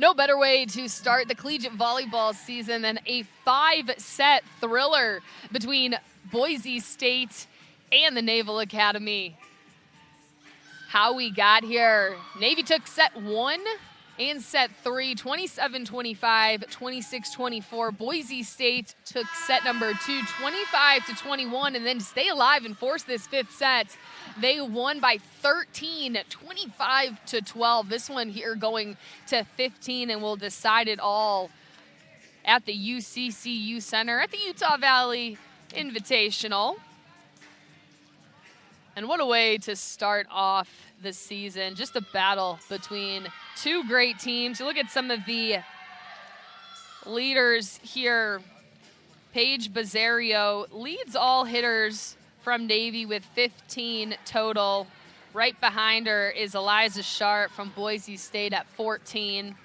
No better way to start the collegiate volleyball season than a 5-set thriller between Boise State and the Naval Academy. How we got here. Navy took set 1 and set 3, 27-25, 26-24. Boise State took set number 2, 25-21, and then to stay alive and force this 5th set, they won by 13, 25-12. This one here going to 15, and we'll decide it all at the UCCU Center at the Utah Valley Invitational. And what a way to start off the season. Just a battle between two great teams. You look at some of the leaders here. Paige Bazzario leads all hitters from Navy with 15 total. Right behind her is Eliza Sharp from Boise State at 14.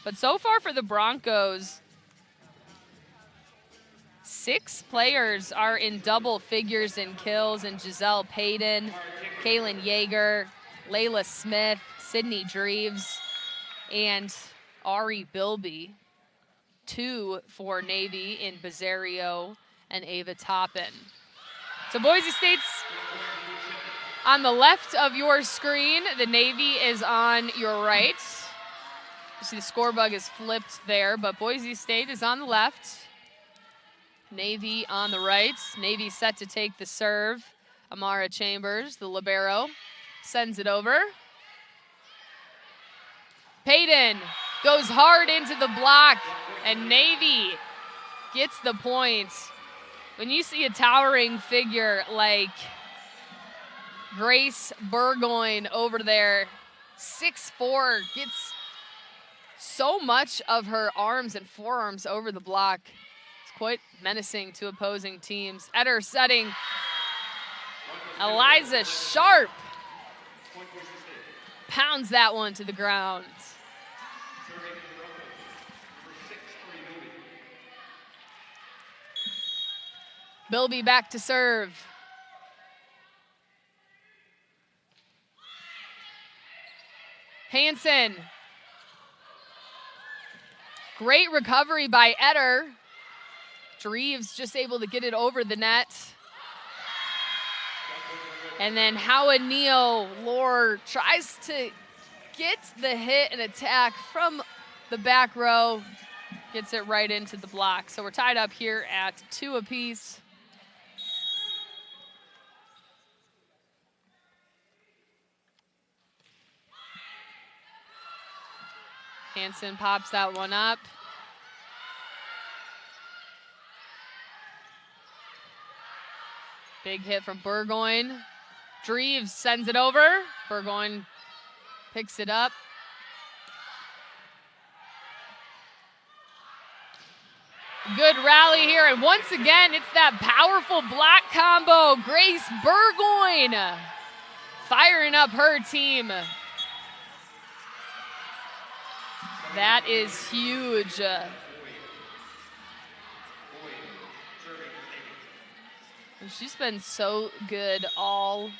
But so far for the Broncos, 6 players are in double figures in kills, and Giselle Payton, Kaylin Yeager, Layla Smith, Sydney Dreves, and Ari Bilby. 2 for Navy in Bazzario and Ava Toppin. So Boise State's on the left of your screen. The Navy is on your right. You see the score bug is flipped there, but Boise State is on the left. Navy on the right. Navy set to take the serve. Amara Chambers, the libero, sends it over. Payton goes hard into the block, and Navy gets the point. When you see a towering figure like Grace Burgoyne over there, 6'4", gets so much of her arms and forearms over the block. It's quite menacing to opposing teams. Eder setting. Eliza Sharp pounds that one to the ground. Bilby back to serve. Hansen. Great recovery by Eder. Dreves just able to get it over the net. And then Howard Neal Lore tries to get the hit and attack from the back row. Gets it right into the block. So we're tied up here at 2 apiece. Hansen pops that one up. Big hit from Burgoyne. Dreves sends it over. Burgoyne picks it up. Good rally here, and once again, it's that powerful block combo. Grace Burgoyne firing up her team. That is huge. And she's been so good all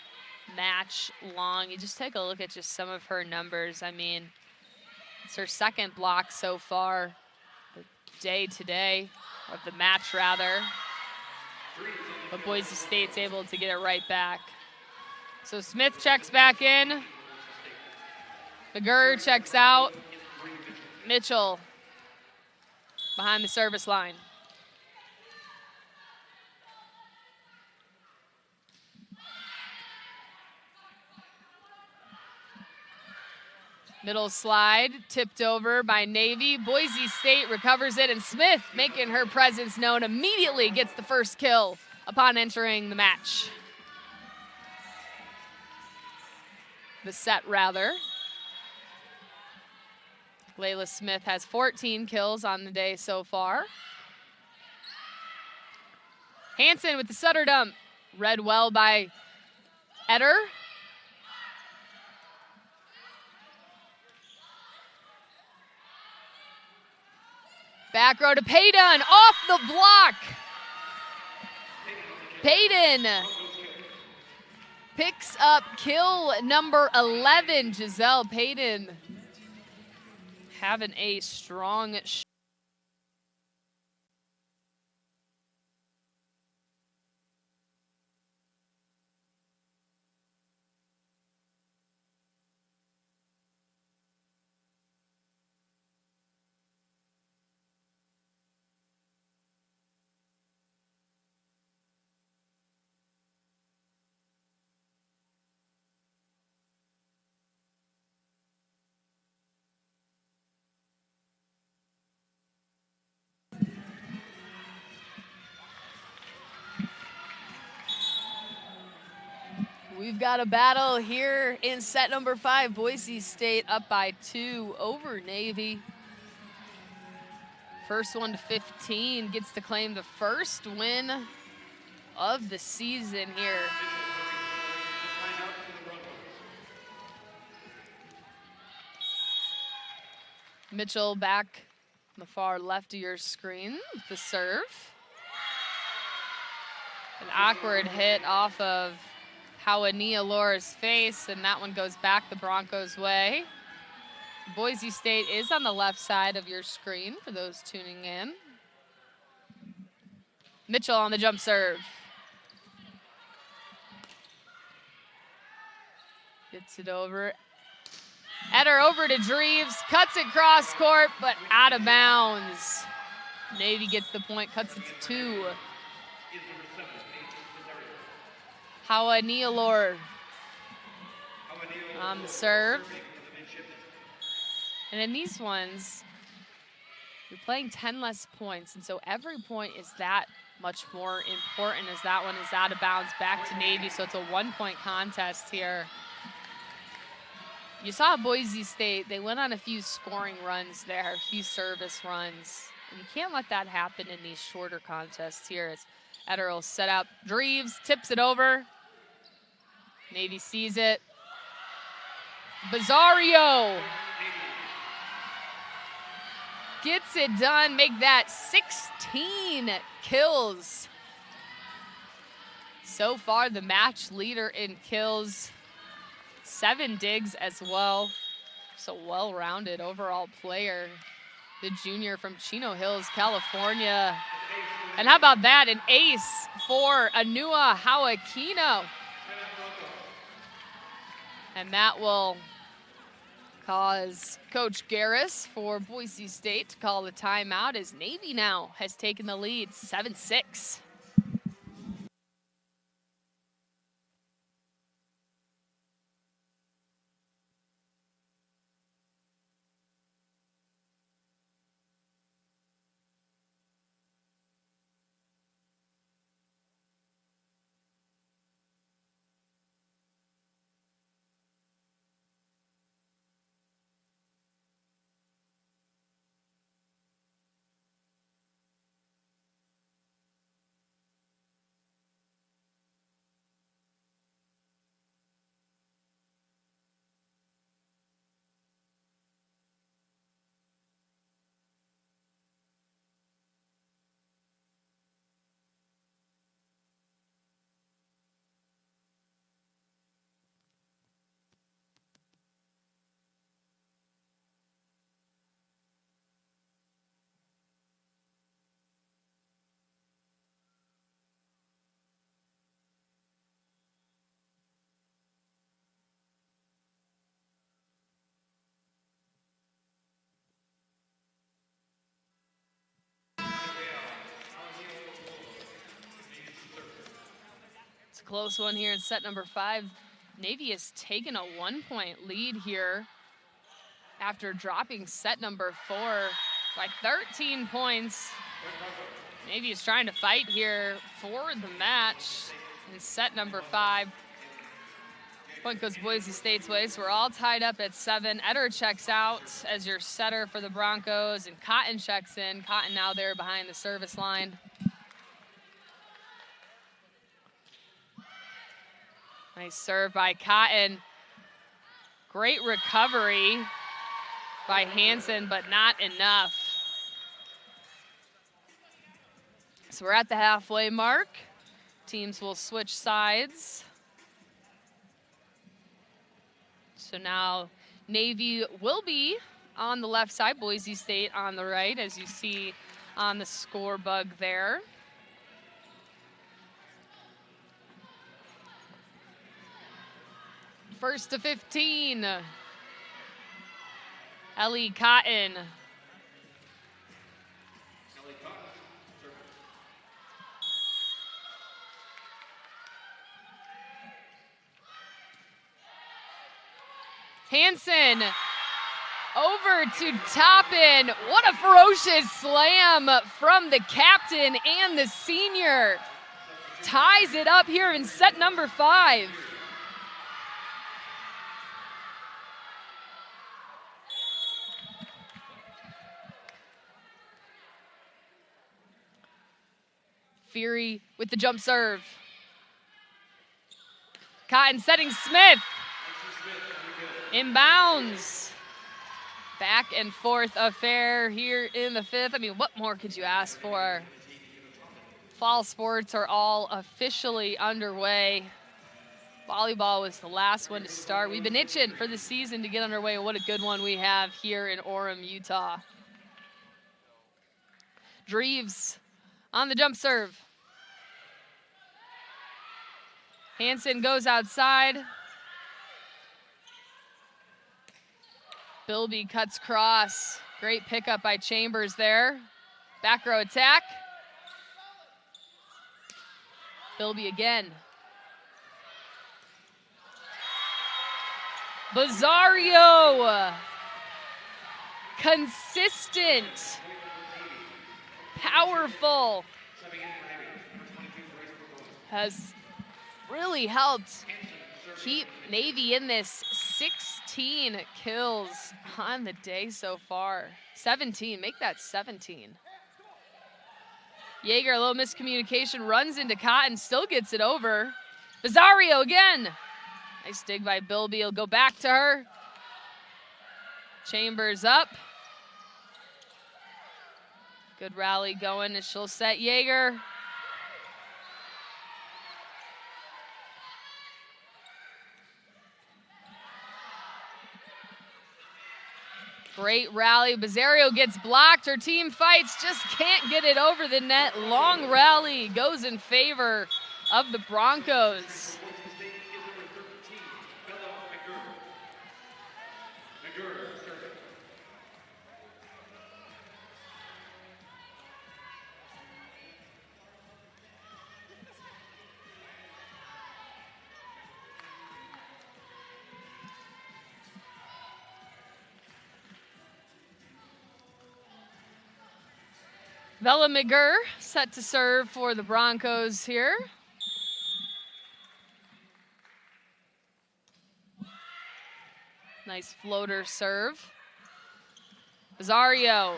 match long. You just take a look at just some of her numbers. I mean, it's her second block so far, the day today, of the match rather. But Boise State's able to get it right back. So Smith checks back in. McGurr checks out. Mitchell behind the service line. Middle slide, tipped over by Navy. Boise State recovers it, and Smith, making her presence known, immediately gets the first kill upon entering the match. The set, rather. Layla Smith has 14 kills on the day so far. Hansen with the Sutter dump. Read well by Eder. Back row to Payton, off the block. Payton picks up kill number 11. Giselle Payton having a strong We've got a battle here in set number 5. Boise State up by 2 over Navy. First one to 15 gets to claim the first win of the season here. Mitchell back on the far left of your screen with the serve. An awkward hit off of Hawania Laura's face, and that one goes back the Broncos' way. Boise State is on the left side of your screen for those tuning in. Mitchell on the jump serve. Gets it over. Header over to Dreves, cuts it cross court, but out of bounds. Navy gets the point, cuts it to 2. Hawania Laura on the serve. And in these ones, you're playing 10 less points, and so every point is that much more important as that one is out of bounds back to Navy, so it's a 1-point contest here. You saw Boise State, they went on a few scoring runs there, a few service runs, and you can't let that happen in these shorter contests here. As Eder will set up, Dreves tips it over. Navy sees it. Bizarrio gets it done, make that 16 kills. So far, the match leader in kills. 7 digs as well. So well-rounded overall player. The junior from Chino Hills, California. And how about that, an ace for Anua Hawakino. And that will cause Coach Garris for Boise State to call the timeout as Navy now has taken the lead 7-6. It's a close one here in set number 5. Navy has taken a 1-point lead here after dropping set number 4 by 13 points. Navy is trying to fight here for the match in set number 5. Point goes Boise State's way, so we're all tied up at 7. Eder checks out as your setter for the Broncos, and Cotton checks in. Cotton now there behind the service line. Nice serve by Cotton. Great recovery by Hansen, but not enough. So we're at the halfway mark. Teams will switch sides. So now Navy will be on the left side, Boise State on the right, as you see on the score bug there. First to 15. Ellie Cotton. Hansen over to Toppin. What a ferocious slam from the captain and the senior. Ties it up here in set number 5. Fury with the jump serve. Cotton setting Smith. Inbounds. Back and forth affair here in the 5th. I mean, what more could you ask for? Fall sports are all officially underway. Volleyball was the last one to start. We've been itching for the season to get underway. What a good one we have here in Orem, Utah. Dreves on the jump serve. Hansen goes outside. Bilby cuts cross. Great pickup by Chambers there. Back row attack. Bilby again. Bazzario. Consistent. Powerful. Has really helped keep Navy in this. 16 kills on the day so far. 17, make that 17. Yeager, a little miscommunication, runs into Cotton, still gets it over. Bazzario again. Nice dig by Bilby, he'll go back to her. Chambers up. Good rally going, and she'll set Yeager. Great rally. Bazzario gets blocked. Her team fights, just can't get it over the net. Long rally goes in favor of the Broncos. Bella McGurr set to serve for the Broncos here. Nice floater serve. Bazzario.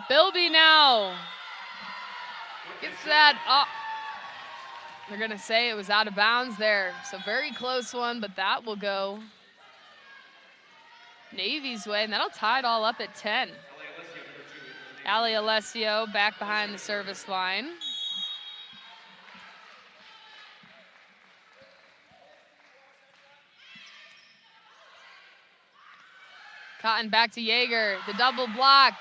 Bilby now. Gets that up. They're going to say it was out of bounds there. So very close one, but that will go Navy's way, and that'll tie it all up at 10. Ali Alessio back behind the service line. Cotton back to Yeager, the double block.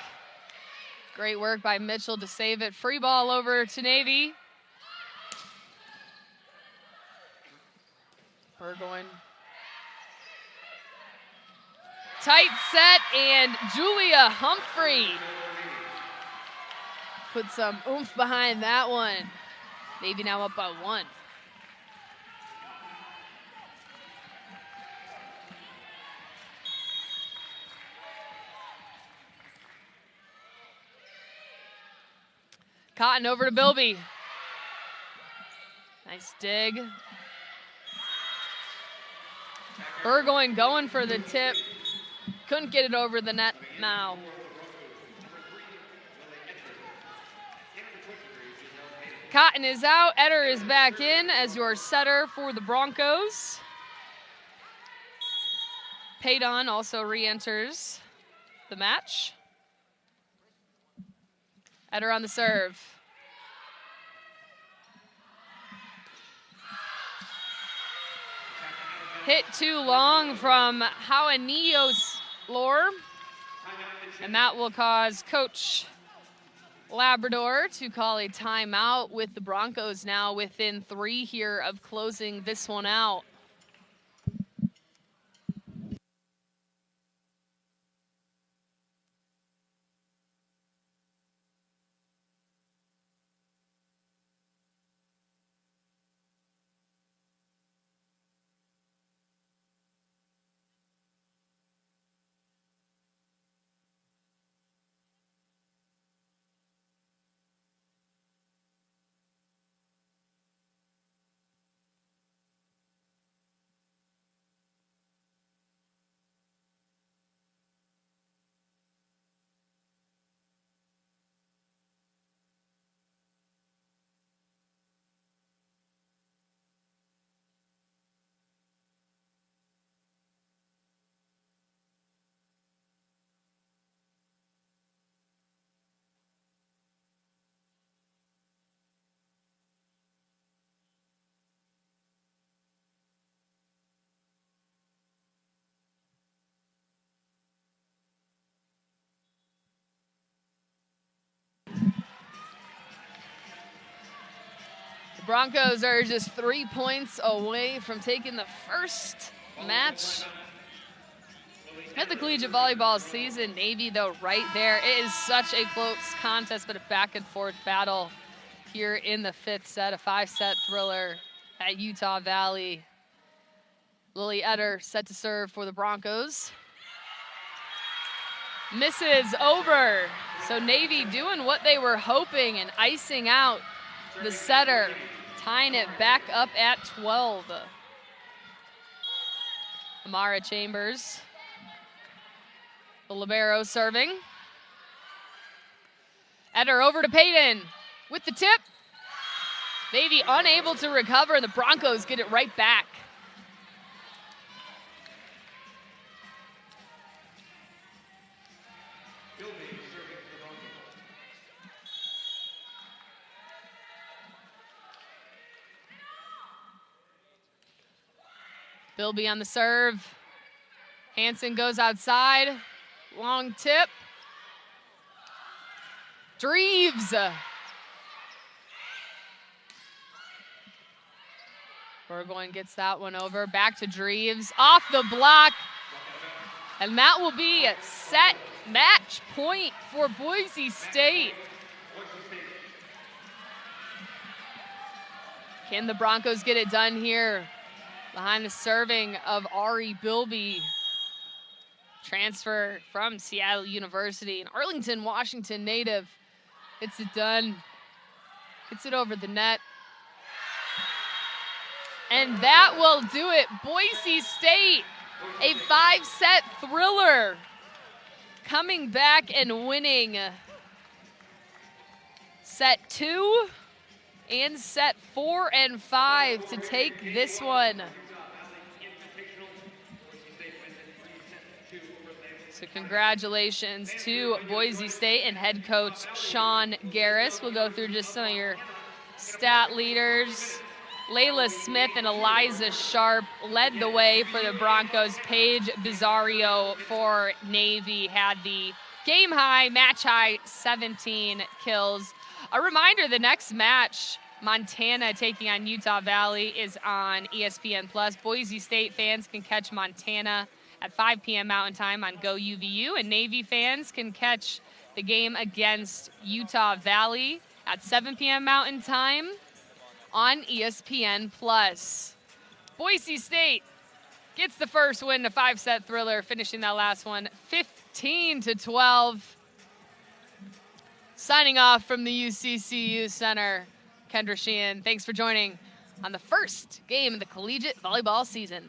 Great work by Mitchell to save it. Free ball over to Navy. Burgoyne. Tight set, and Julia Humphrey put some oomph behind that one. Navy now up by 1. Cotton over to Bilby. Nice dig. Burgoyne going for the tip. Couldn't get it over the net now. Cotton is out. Etter is back in as your setter for the Broncos. Paydon also re-enters the match. Etter on the serve. Hit too long from Hawanios Lore. And that will cause Coach Labrador to call a timeout, with the Broncos now within 3 here of closing this one out. Broncos are just 3 points away from taking the first match at the collegiate volleyball season. Navy, though, right there. It is such a close contest, but a back-and-forth battle here in the 5th set, a 5-set thriller at Utah Valley. Lily Etter set to serve for the Broncos. Misses over. So Navy doing what they were hoping and icing out the setter, tying it back up at 12. Amara Chambers, the libero, serving. Etter over to Payton with the tip. Navy unable to recover, and the Broncos get it right back. Bilby on the serve. Hansen goes outside. Long tip. Dreves. Burgoyne gets that one over. Back to Dreves. Off the block. And that will be a set match point for Boise State. Can the Broncos get it done here? Behind the serving of Ari Bilby. Transfer from Seattle University. An Arlington, Washington native. Gets it done. Gets it over the net. And that will do it. Boise State, a 5-set thriller. Coming back and winning set 2 and set 4 and 5 to take this one. So congratulations to Boise State and head coach Sean Garris. We'll go through just some of your stat leaders. Layla Smith and Eliza Sharp led the way for the Broncos. Paige Bizarrio for Navy had the game high, match high 17 kills. A reminder, the next match, Montana taking on Utah Valley, is on ESPN+. Boise State fans can catch Montana at 5 p.m. Mountain Time on GoUVU, and Navy fans can catch the game against Utah Valley at 7 p.m. Mountain Time on ESPN+. Boise State gets the first win, a 5-set thriller, finishing that last one 15-12. Signing off from the UCCU Center, Kendra Sheehan. Thanks for joining on the first game of the collegiate volleyball season.